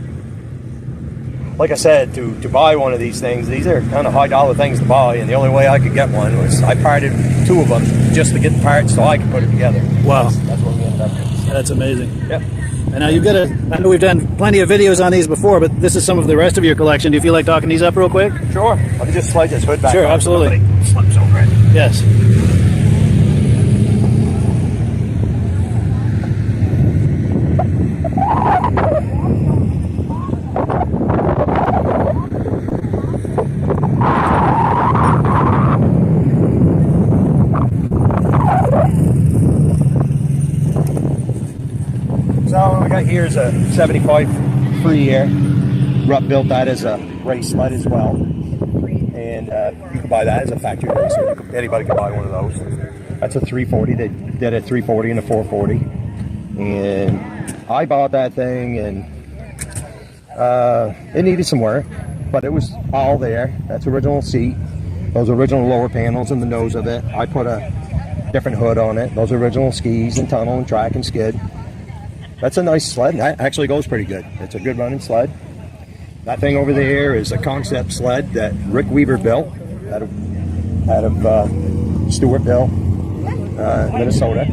Like I said, to buy one of these things, these are kind of $high things to buy, and the only way I could get one was I parted 2 of them just to get the parts so I could put it together. Wow. That's what we ended up with. That's amazing. Yep. And now you've got I know we've done plenty of videos on these before, but this is some of the rest of your collection. Do you feel like talking these up real quick? Sure. Let me just slide this hood back. Sure, on. absolutely. Somebody slips over it. Yes. So what we got here is a 75 free air. Rupp built that as a race sled as well. And you can buy that as a factory racer. Anybody can buy one of those. That's a 340. They did a 340 and a 440. And I bought that thing, and it needed some work, but it was all there. That's original seat. Those original lower panels in the nose of it. I put a different hood on it. Those original skis and tunnel and track and skid. That's a nice sled. That actually goes pretty good. It's a good running sled. That thing over there is a concept sled that Rick Weaver built out of Stewartville, Minnesota.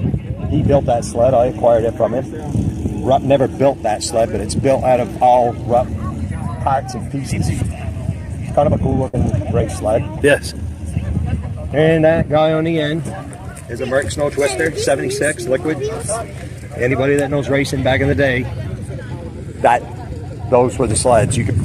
He built that sled. I acquired it from him. Rupp never built that sled, but it's built out of all Rupp parts and pieces. It's kind of a cool looking race sled. Yes. And that guy on the end is a Merck Snow Twister, 76 liquid. Anybody that knows racing back in the day, those were the sleds. You could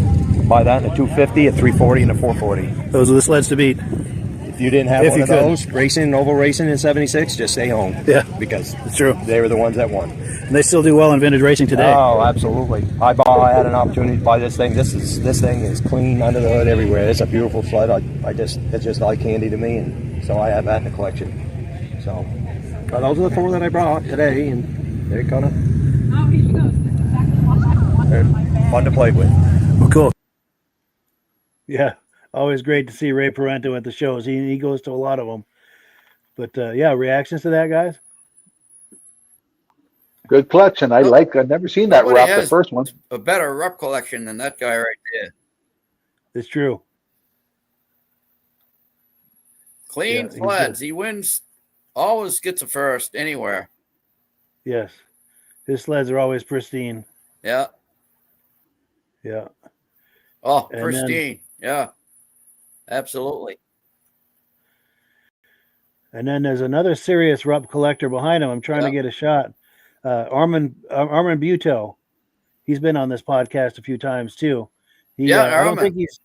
buy that in a 250, a 340, and a 440. Those are the sleds to beat. If you didn't have one of those, racing, oval racing in 76, just stay home. Yeah. Because it's true. They were the ones that won. And they still do well in vintage racing today. Oh, absolutely. I had an opportunity to buy this thing. This thing is clean under the hood everywhere. It's a beautiful sled. It's just eye candy to me, and so I have that in the collection. So, but those are the 4 that I brought today, and they're kind of fun to play with. Well, cool. Yeah, always great to see Ray Parenteau at the shows. He goes to a lot of them. But yeah, reactions to that, guys? Good collection. I've never seen that Rupp, the first one. A better Rupp collection than that guy right there. It's true. Clean sleds. He wins, always gets a first anywhere. Yes. His sleds are always pristine. Yeah. Yeah. Oh, pristine. Yeah. Absolutely. And then there's another serious Rupp collector behind him. I'm trying to get a shot. Armin Buteau. He's been on this podcast a few times too. I don't think he's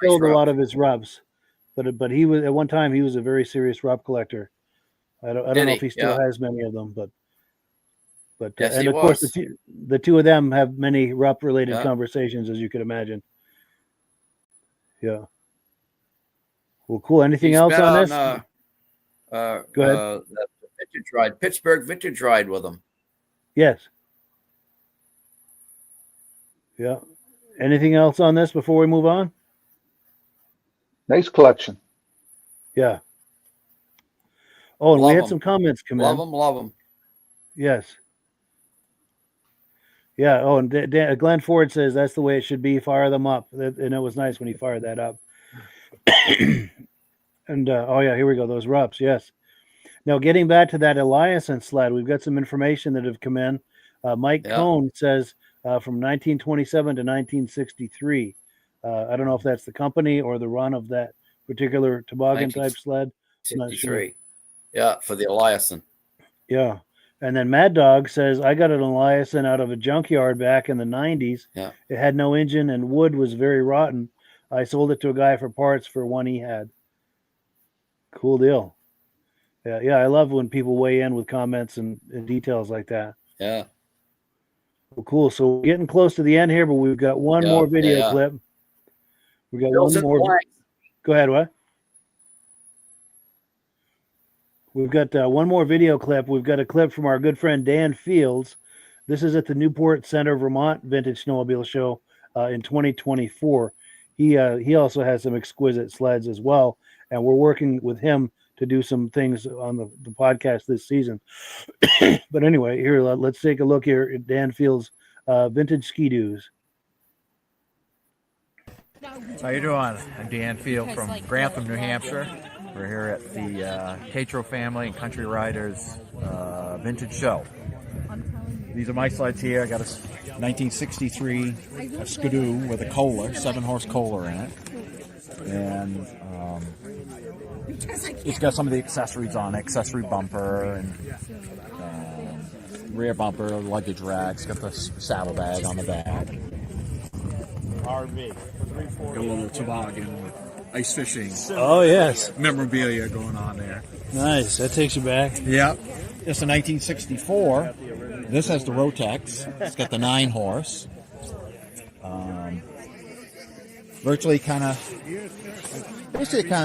sold a lot of his Rupps, but he was at one time he was a very serious Rupp collector. I don't know if he still has many of them, but yes, and of course the two of them have many Rupp related conversations, as you could imagine. Yeah. Well, cool. Anything else on this? Go ahead. Vintage Ride, Pittsburg Vintage Ride with them. Yes. Yeah. Anything else on this before we move on? Nice collection. Yeah. Oh, and we had some comments come in. Love them. Yes. Yeah. Oh, and Glenn Ford says that's the way it should be. Fire them up. And it was nice when he fired that up. And here we go. Those Rupps. Yes. Now, getting back to that Eliasson sled, we've got some information that have come in. Mike Cohn says from 1927 to 1963. I don't know if that's the company or the run of that particular toboggan type sled. 63. Yeah, for the Eliasson. Yeah. And then Mad Dog says, I got an Eliasson out of a junkyard back in the 90s. Yeah. It had no engine and wood was very rotten. I sold it to a guy for parts for one he had. Cool deal. Yeah, I love when people weigh in with comments and details like that. Yeah. Well, cool. So we're getting close to the end here, but we've got one more video clip. We got one more. Go ahead, what? We've got one more video clip. We've got a clip from our good friend Dan Fields. This is at the Newport Center, Vermont Vintage Snowmobile Show in 2024. He also has some exquisite sleds as well, and we're working with him to do some things on the podcast this season. But anyway, here, let's take a look here at Dan Fields' Vintage Ski-Doos. How you doing? I'm Dan Field from Grantham, New Hampshire. We're here at the Tatro Family and Country Riders Vintage Show. These are my sleds here. I got a 1963 Skidoo with a Kohler, 7-horse Kohler in it. And it's got some of the accessories on it, accessory bumper and rear bumper, luggage racks, got the saddlebag on the back. RV. Got a little toboggan with ice fishing. Oh, yes. Memorabilia going on there. Nice. That takes you back. Yep. It's a 1964. This has the Rotex. It's got the 9-horse. Virtually kind of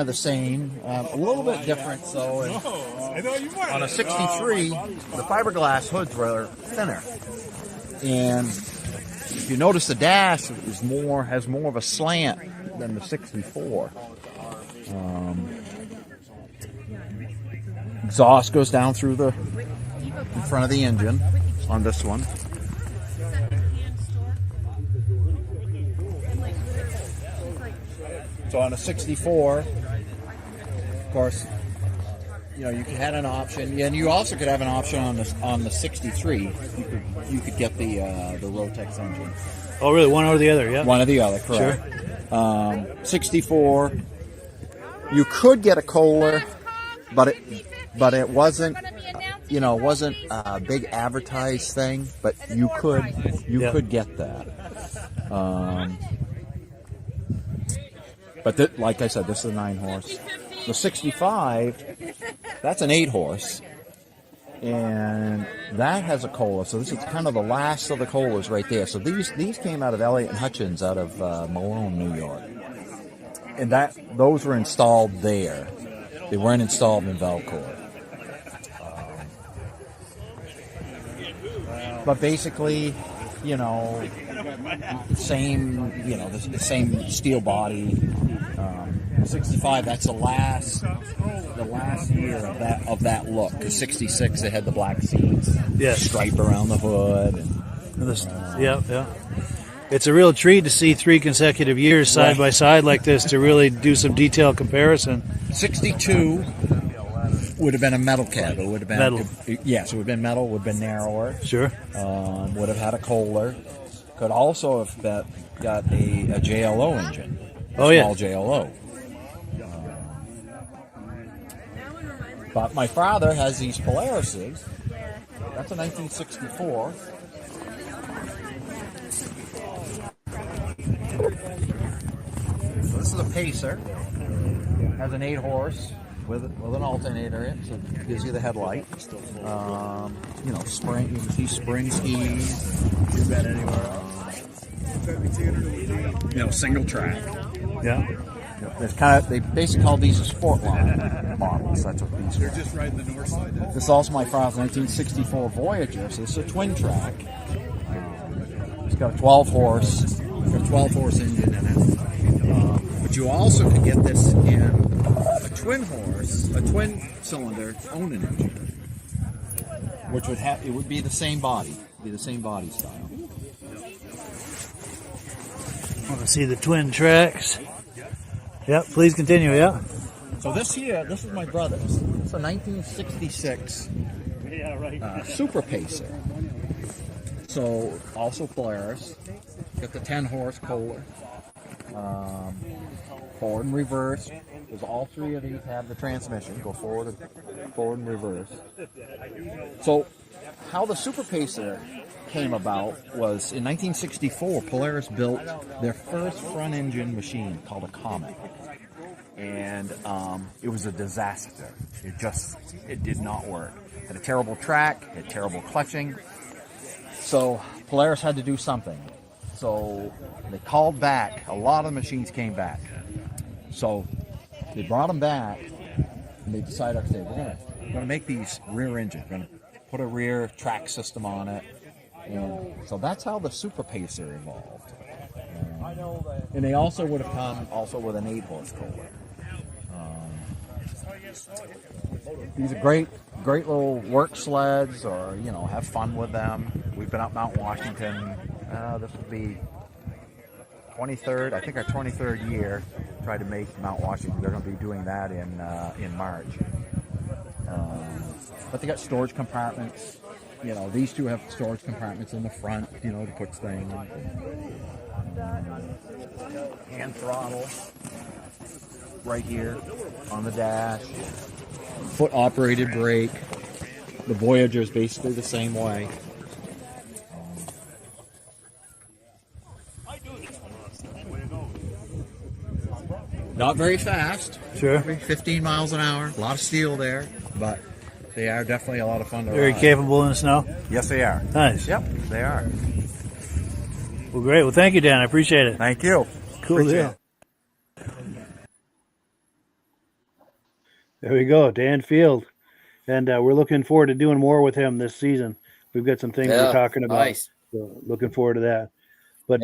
the same. A little bit different, though. On a 63, the fiberglass hoods were thinner. And if you notice, the dash has more of a slant than the 64. Exhaust goes down through the in front of the engine on this one. So on a 64, of course, you had an option, and you also could have an option on the 63. You could get the Rotex engine. Oh, really? One or the other? Yeah. One or the other, correct. Sure. 64. You could get a Kohler, but it wasn't. It wasn't a big advertised thing, but you could get that. But like I said, this is a 9-horse. The 65, that's an 8-horse, and that has a Kohler. So this is kind of the last of the Kohlers right there. So these came out of Elliott and Hutchins out of Malone, New York, and those were installed there. They weren't installed in Valcourt. But basically, the same steel body. 65. That's the last year of that look. Because 66, they had the black seats, stripe around the hood, yeah. It's a real treat to see 3 consecutive years side by side like this to really do some detailed comparison. 62 would have been a metal cab. It would have been metal. Yes, it would have been metal. Would have been narrower. Sure. Would have had a Kohler. Could also have got a JLO engine. Oh yeah. Small JLO. But my father has these Polarises. That's a 1964. So this is a Pacer. Has an 8-horse with an alternator in it, so it gives you the headlight. Spring. You can see spring skis. Do that anywhere. Single track. Yeah. They basically call these a sport line models. That's what these are. They're just riding the north side. This is also my father's 1964 Voyager, so it's a twin track. It's got a 12-horse engine in it. But you also could get this in a twin cylinder Onan engine, which would be the same body, style. I want to see the twin tracks. Yep, please continue, yeah. So this is my brother's. It's a 1966 Super Pacer. So also Polaris. Got the 10-horse Kohler. Forward and reverse. Because all 3 of these have the transmission. Go forward and reverse. So how the Super Pacer came about was in 1964, Polaris built their first front engine machine called a Comet. And it was a disaster. It did not work. Had a terrible track, had terrible clutching. So Polaris had to do something. So they called back. A lot of the machines came back. So they brought them back, and they decided, okay, we're gonna make these rear engine. We're gonna put a rear track system on it. And so that's how the Super Pacer evolved. And they also would have come with an 8-horse Kohler. These are great little work sleds, or have fun with them. We've been up Mount Washington. This will be 23rd. I think our 23rd year. Tried to make Mount Washington. They're going to be doing that in March. But they got storage compartments. These 2 have storage compartments in the front. To put things. Hand throttle right here on the dash. Foot operated brake. The Voyager is basically the same way. Not very fast. Sure. 15 miles an hour. A lot of steel there, but they are definitely a lot of fun to Very ride. capable in the snow. Yes, they are. Nice. Yep, they are. Well, great. Well, thank you, Dan. I appreciate it. Thank you. Cool deal. There we go, Dan Field. And we're looking forward to doing more with him this season. We've got some things we're talking about. Nice. So looking forward to that. But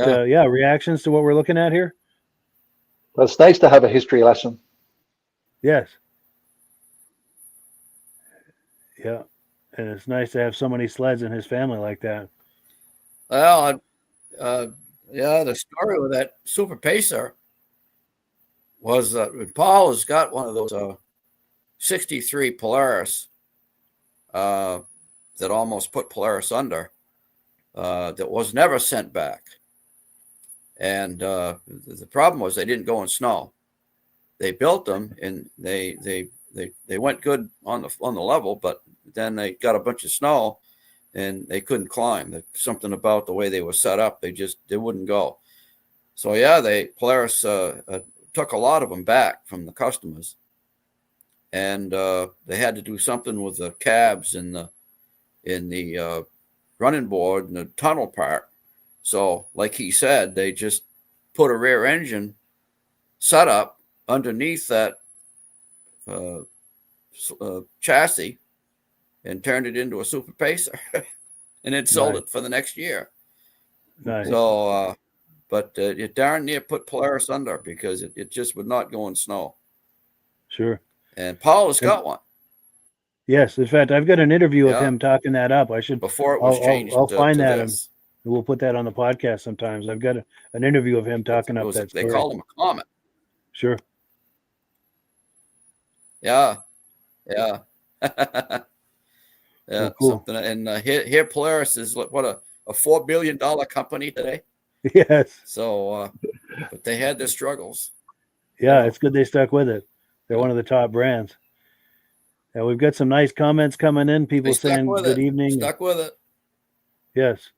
reactions to what we're looking at here? Well, it's nice to have a history lesson. Yes. Yeah. And it's nice to have so many sleds in his family like that. Well, the story with that Super Pacer was that Paul has got one of those 63 Polaris that almost put Polaris under, that was never sent back. And the problem was they didn't go in snow. They built them and they went good on the level, but then they got a bunch of snow and they couldn't climb. Something about the way they were set up, they wouldn't go. So yeah, Polaris took a lot of them back from the customers, and they had to do something with the cabs in the running board and the tunnel part. So, like he said, they just put a rear engine setup underneath that chassis and turned it into a Super Pacer, and it sold it for the next year. Nice. So, but it darn near put Polaris under because it just would not go in snow. Sure. And Paul has got one. Yes. In fact, I've got an interview of him talking that up. Before it was changed. I'll find that and we'll put that on the podcast sometimes. I've got an interview of him talking up that story. They called him a Comet. Sure. Yeah. Yeah. Yeah. Cool. Something. And here Polaris is what a $4 billion company today. Yes. So, but they had their struggles. Yeah, it's good they stuck with it. They're one of the top brands. And we've got some nice comments coming in. People saying good evening. Stuck with it. Yes.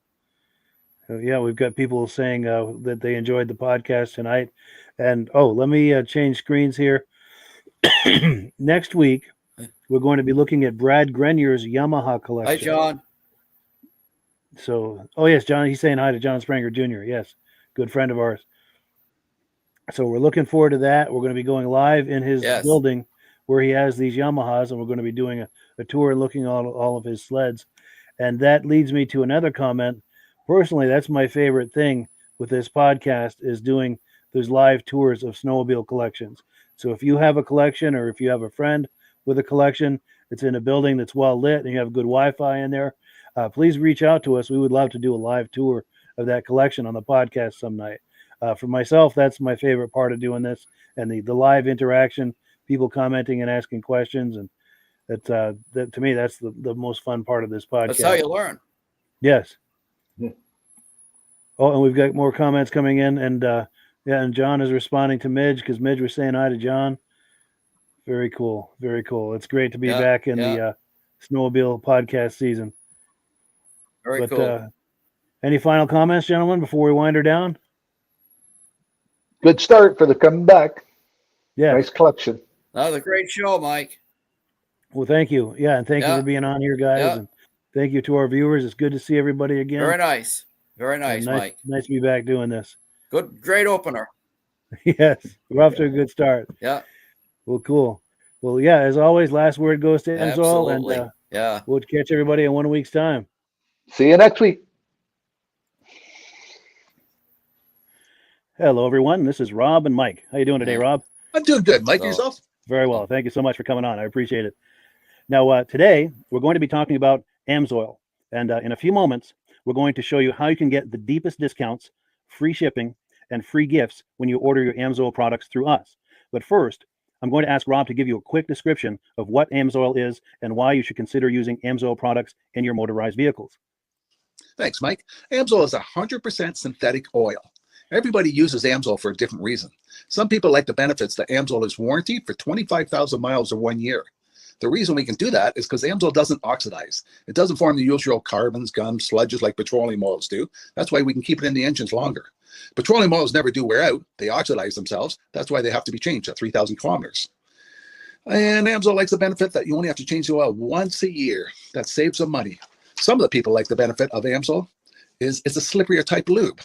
Yeah, we've got people saying that they enjoyed the podcast tonight. And let me change screens here. Next week, we're going to be looking at Brad Grenier's Yamaha collection. Hi, John. So, yes, John, he's saying hi to John Spranger Jr. Yes, good friend of ours. So we're looking forward to that. We're going to be going live in his building where he has these Yamahas, and we're going to be doing a tour and looking at all of his sleds. And that leads me to another comment. Personally, that's my favorite thing with this podcast is doing those live tours of snowmobile collections. So if you have a collection or if you have a friend with a collection, it's in a building that's well lit and you have good Wi-Fi in there, please reach out to us. We would love to do a live tour of that collection on the podcast some night. For myself, that's my favorite part of doing this, and the live interaction, people commenting and asking questions, and that to me, that's the most fun part of this podcast. That's how you learn. Yes. Yeah. Oh, and we've got more comments coming in, and and John is responding to Midge because Midge was saying hi to John. Very cool, very cool. It's great to be back in the snowmobile podcast season. Very cool. Any final comments, gentlemen, before we wind her down? Good start for the comeback. Yeah. Nice collection. Another great show, Mike. Well, thank you. Yeah, and thank you for being on here, guys. Yeah. And thank you to our viewers. It's good to see everybody again. Very nice. Very nice, Mike. Nice to be back doing this. Great opener. Yes, we're off to a good start. Yeah. Well, cool. Well, yeah, as always, last word goes to Amsoil. Absolutely. And we'll catch everybody in 1 week's time. See you next week. Hello, everyone. This is Rob and Mike. How you doing today, Rob? I'm doing good. Mike, yourself? Very well. Thank you so much for coming on. I appreciate it. Now, today, we're going to be talking about Amsoil. And in a few moments, we're going to show you how you can get the deepest discounts, free shipping, and free gifts when you order your Amsoil products through us. But first, I'm going to ask Rob to give you a quick description of what Amsoil is and why you should consider using Amsoil products in your motorized vehicles. Thanks, Mike. Amsoil is 100% synthetic oil. Everybody uses Amsoil for a different reason. Some people like the benefits that Amsoil is warranted for 25,000 miles or 1 year. The reason we can do that is because Amsoil doesn't oxidize. It doesn't form the usual carbons, gums, sludges like petroleum oils do. That's why we can keep it in the engines longer. Petroleum oils never do wear out. They oxidize themselves. That's why they have to be changed at 3,000 kilometers. And Amsoil likes the benefit that you only have to change the oil once a year. That saves them money. Some of the people like the benefit of Amsoil is it's a slipperier type lube.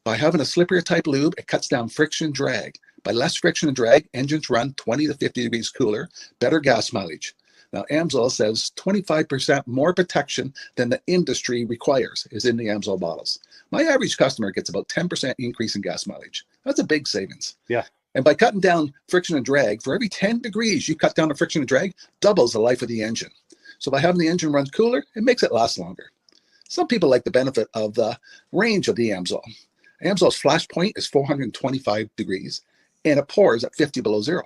By having a slipperier type lube, it cuts down friction and drag. By less friction and drag, engines run 20 to 50 degrees cooler, better gas mileage. Now, Amsoil says 25% more protection than the industry requires is in the Amsoil bottles. My average customer gets about 10% increase in gas mileage. That's a big savings. Yeah. And by cutting down friction and drag, for every 10 degrees you cut down the friction and drag, doubles the life of the engine. So by having the engine run cooler, it makes it last longer. Some people like the benefit of the range of the Amsoil. Amsoil's flash point is 425 degrees, and it pours at 50 below zero.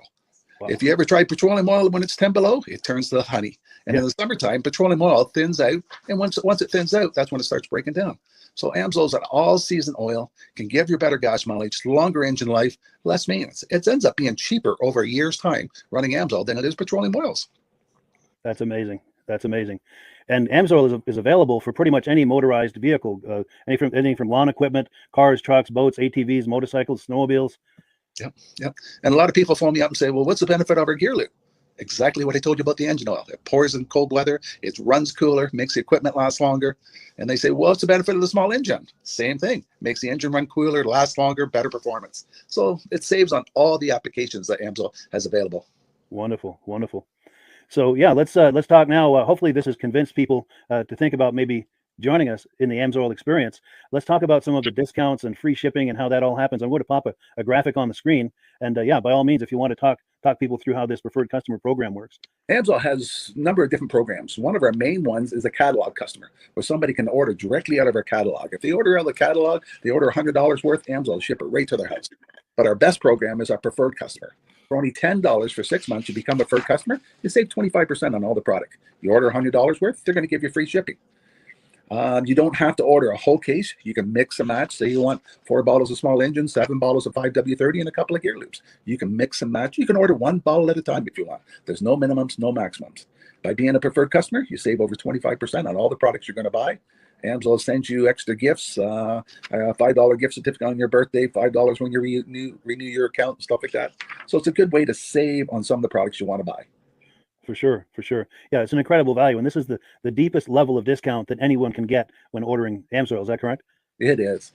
Wow. If you ever try petroleum oil when it's 10 below, it turns to honey. And in the summertime, petroleum oil thins out, and once it thins out, that's when it starts breaking down. So Amsoil's an all-season oil, can give you better gas mileage, longer engine life, less maintenance. It ends up being cheaper over a year's time running Amsoil than it is petroleum oils. That's amazing. That's amazing. And Amsoil is available for pretty much any motorized vehicle, anything from lawn equipment, cars, trucks, boats, ATVs, motorcycles, snowmobiles. Yep. And a lot of people phone me up and say, well, what's the benefit of our gear loop? Exactly what I told you about the engine oil. It pours in cold weather, it runs cooler, makes the equipment last longer. And they say, well, what's the benefit of the small engine? Same thing. Makes the engine run cooler, last longer, better performance. So it saves on all the applications that Amsoil has available. Wonderful, wonderful. So yeah, let's talk now. Hopefully this has convinced people to think about maybe joining us in the Amsoil experience. Let's talk about some of the discounts and free shipping and how that all happens. I'm going to pop a graphic on the screen. And yeah, by all means, if you want to talk people through how this preferred customer program works. Amsoil has a number of different programs. One of our main ones is a catalog customer, where somebody can order directly out of our catalog. If they order out of the catalog, they order $100 worth, Amsoil will ship it right to their house. But our best program is our preferred customer. For only $10 for 6 months, you become a preferred customer, you save 25% on all the product. You order $100 worth, they're going to give you free shipping. You don't have to order a whole case. You can mix and match. Say you want 4 bottles of small engine, 7 bottles of 5W30, and a couple of gear loops. You can mix and match. You can order 1 bottle at a time if you want. There's no minimums, no maximums. By being a preferred customer, you save over 25% on all the products you're going to buy. Amsoil sends you extra gifts, a $5 gift certificate on your birthday, $5 when you renew your account and stuff like that. So it's a good way to save on some of the products you want to buy. For sure. Yeah, it's an incredible value. And this is the deepest level of discount that anyone can get when ordering Amsoil. Is that correct? It is.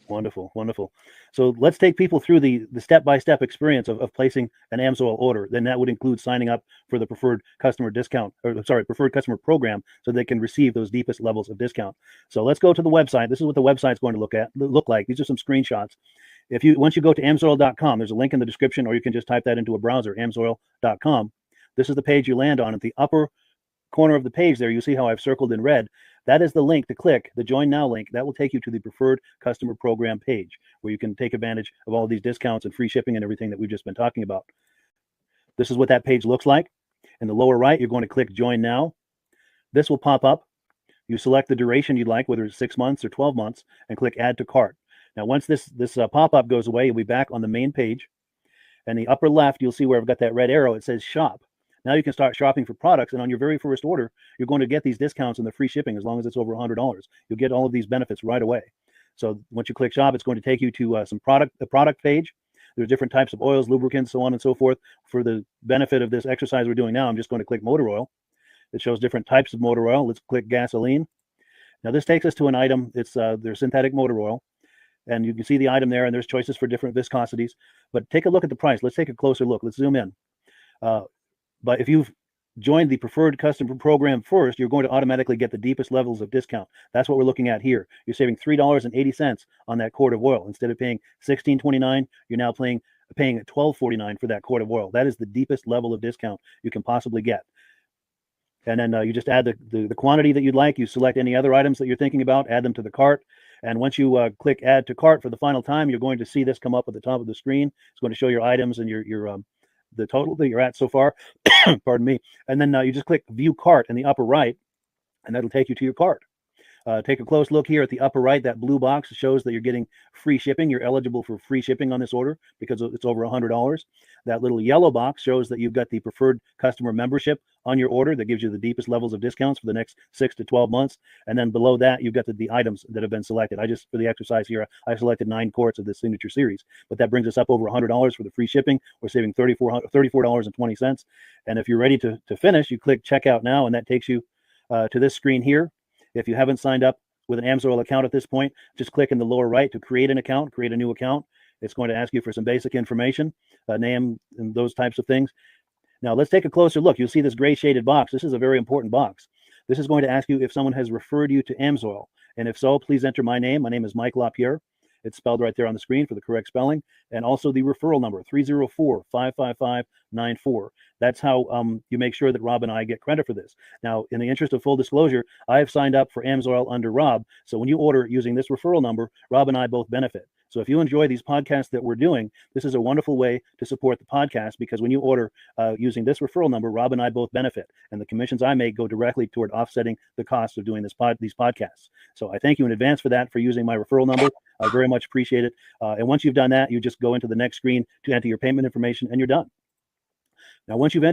Wonderful. So let's take people through the step-by-step experience of placing an Amsoil order. Then that would include signing up for the preferred customer preferred customer program, so they can receive those deepest levels of discount. So let's go to the website. This is what the website's going to look like. These are some screenshots. Once you go to amsoil.com, there's a link in the description, or you can just type that into a browser, amsoil.com. This is the page you land on. At the upper corner of the page there, you see how I've circled in red. That is the link to click, the Join Now link. That will take you to the Preferred Customer Program page, where you can take advantage of all of these discounts and free shipping and everything that we've just been talking about. This is what that page looks like. In the lower right, you're going to click Join Now. This will pop up. You select the duration you'd like, whether it's 6 months or 12 months, and click Add to Cart. Now, once this pop-up goes away, you'll be back on the main page. And the upper left, you'll see where I've got that red arrow. It says Shop. Now you can start shopping for products, and on your very first order, you're going to get these discounts and the free shipping as long as it's over $100. You'll get all of these benefits right away. So once you click Shop, it's going to take you to the product page. There's different types of oils, lubricants, so on and so forth. For the benefit of this exercise we're doing now, I'm just going to click motor oil. It shows different types of motor oil. Let's click gasoline. Now this takes us to an item. It's their synthetic motor oil. And you can see the item there, and there's choices for different viscosities. But take a look at the price. Let's take a closer look. Let's zoom in. But if you've joined the preferred customer program first, you're going to automatically get the deepest levels of discount. That's what we're looking at here. You're saving $3.80 on that quart of oil. Instead of paying $16.29, you're now paying $12.49 for that quart of oil. That is the deepest level of discount you can possibly get. And then you just add the quantity that you'd like. You select any other items that you're thinking about, add them to the cart. And once you click Add to Cart for the final time, you're going to see this come up at the top of the screen. It's going to show your items and your the total that you're at so far. Pardon me. And then you just click View Cart in the upper right, and that'll take you to your cart. Take a close look here at the upper right. That blue box shows that you're getting free shipping. You're eligible for free shipping on this order because it's over $100. That little yellow box shows that you've got the preferred customer membership on your order that gives you the deepest levels of discounts for the next 6 to 12 months. And then below that, you've got the items that have been selected. For the exercise here, I selected 9 quarts of the signature series, but that brings us up over $100 for the free shipping. We're saving $34.20. And if you're ready to finish, you click Checkout Now, and that takes you to this screen here. If you haven't signed up with an Amsoil account at this point, just click in the lower right to create an account, create a new account. It's going to ask you for some basic information, name and those types of things. Now let's take a closer look. You'll see this gray shaded box. This is a very important box. This is going to ask you if someone has referred you to Amsoil. And if so, please enter my name. My name is Mike LaPierre. It's spelled right there on the screen for the correct spelling. And also the referral number, 304-555-94. That's how you make sure that Rob and I get credit for this. Now, in the interest of full disclosure, I have signed up for Amsoil under Rob. So when you order using this referral number, Rob and I both benefit. So if you enjoy these podcasts that we're doing, this is a wonderful way to support the podcast, because when you order using this referral number, Rob and I both benefit. And the commissions I make go directly toward offsetting the cost of doing these podcasts. So I thank you in advance for that, for using my referral number. I very much appreciate it. And once you've done that, you just go into the next screen to enter your payment information, and you're done. Now, once you've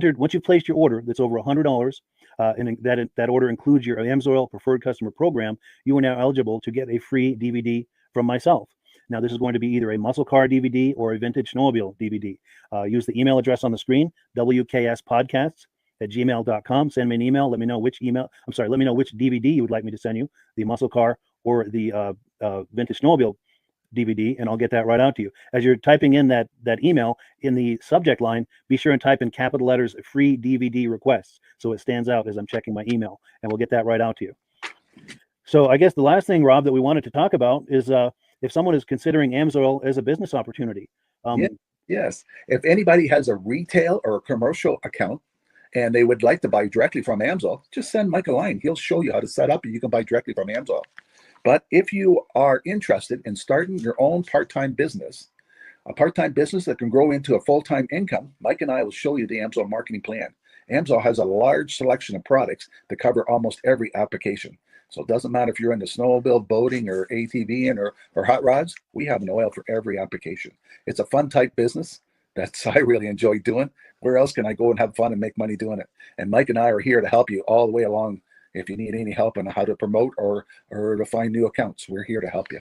placed your order that's over $100, and that order includes your Amsoil Preferred Customer Program, you are now eligible to get a free DVD from myself. Now, this is going to be either a muscle car DVD or a vintage snowmobile DVD. Use the email address on the screen, wkspodcasts@gmail.com. Send me an email. Let me know which DVD you would like me to send you, the muscle car or the vintage snowmobile DVD, and I'll get that right out to you. As you're typing in that email, in the subject line, be sure and type in capital letters, free DVD requests, so it stands out as I'm checking my email, and we'll get that right out to you. So I guess the last thing, Rob, that we wanted to talk about is if someone is considering Amsoil as a business opportunity. Yes. If anybody has a retail or a commercial account and they would like to buy directly from Amsoil, just send Mike a line. He'll show you how to set up, and you can buy directly from Amsoil. But if you are interested in starting your own part-time business, a part-time business that can grow into a full-time income, Mike and I will show you the Amsoil marketing plan. Amsoil has a large selection of products that cover almost every application. So it doesn't matter if you're into snowmobile, boating, or ATVing, or hot rods. We have an oil for every application. It's a fun type business that I really enjoy doing. Where else can I go and have fun and make money doing it? And Mike and I are here to help you all the way along. If you need any help on how to promote or to find new accounts, we're here to help you.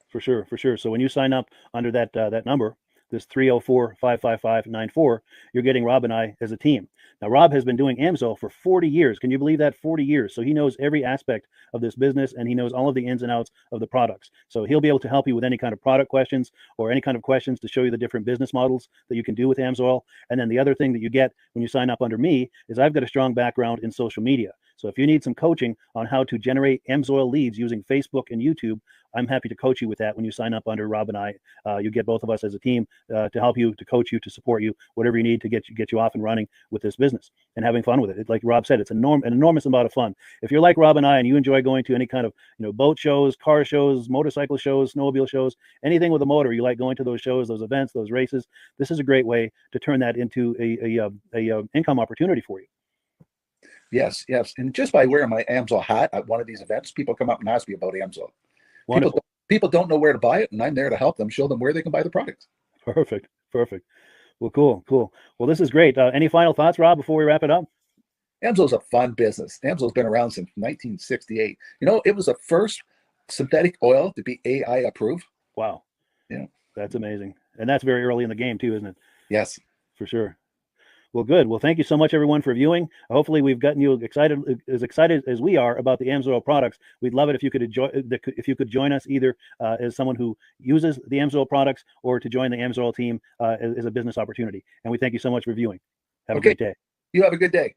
For sure. So when you sign up under that number, this 304-555-94, you're getting Rob and I as a team. Now, Rob has been doing Amsoil for 40 years. Can you believe that? 40 years. So he knows every aspect of this business, and he knows all of the ins and outs of the products. So he'll be able to help you with any kind of product questions or any kind of questions to show you the different business models that you can do with Amsoil. And then the other thing that you get when you sign up under me is I've got a strong background in social media. So if you need some coaching on how to generate Amsoil leads using Facebook and YouTube, I'm happy to coach you with that when you sign up under Rob and I. You get both of us as a team to help you, to coach you, to support you, whatever you need to get you off and running with this business and having fun with it. Like Rob said, it's an enormous amount of fun. If you're like Rob and I and you enjoy going to any kind of boat shows, car shows, motorcycle shows, snowmobile shows, anything with a motor, you like going to those shows, those events, those races, this is a great way to turn that into a income opportunity for you. Yes. And just by wearing my Amsoil hat at one of these events, people come up and ask me about Amsoil. People don't know where to buy it, and I'm there to help them, show them where they can buy the product. Perfect. Well, cool. Well, this is great. Any final thoughts, Rob, before we wrap it up? Amsoil's a fun business. Amsoil's been around since 1968. It was the first synthetic oil to be AI approved. Wow. Yeah. That's amazing. And that's very early in the game too, isn't it? Yes. For sure. Well, good. Well, thank you so much, everyone, for viewing. Hopefully, we've gotten you excited as we are about the Amsoil products. We'd love it if you could join us either as someone who uses the Amsoil products or to join the Amsoil team as a business opportunity. And we thank you so much for viewing. Have a great day. You have a good day.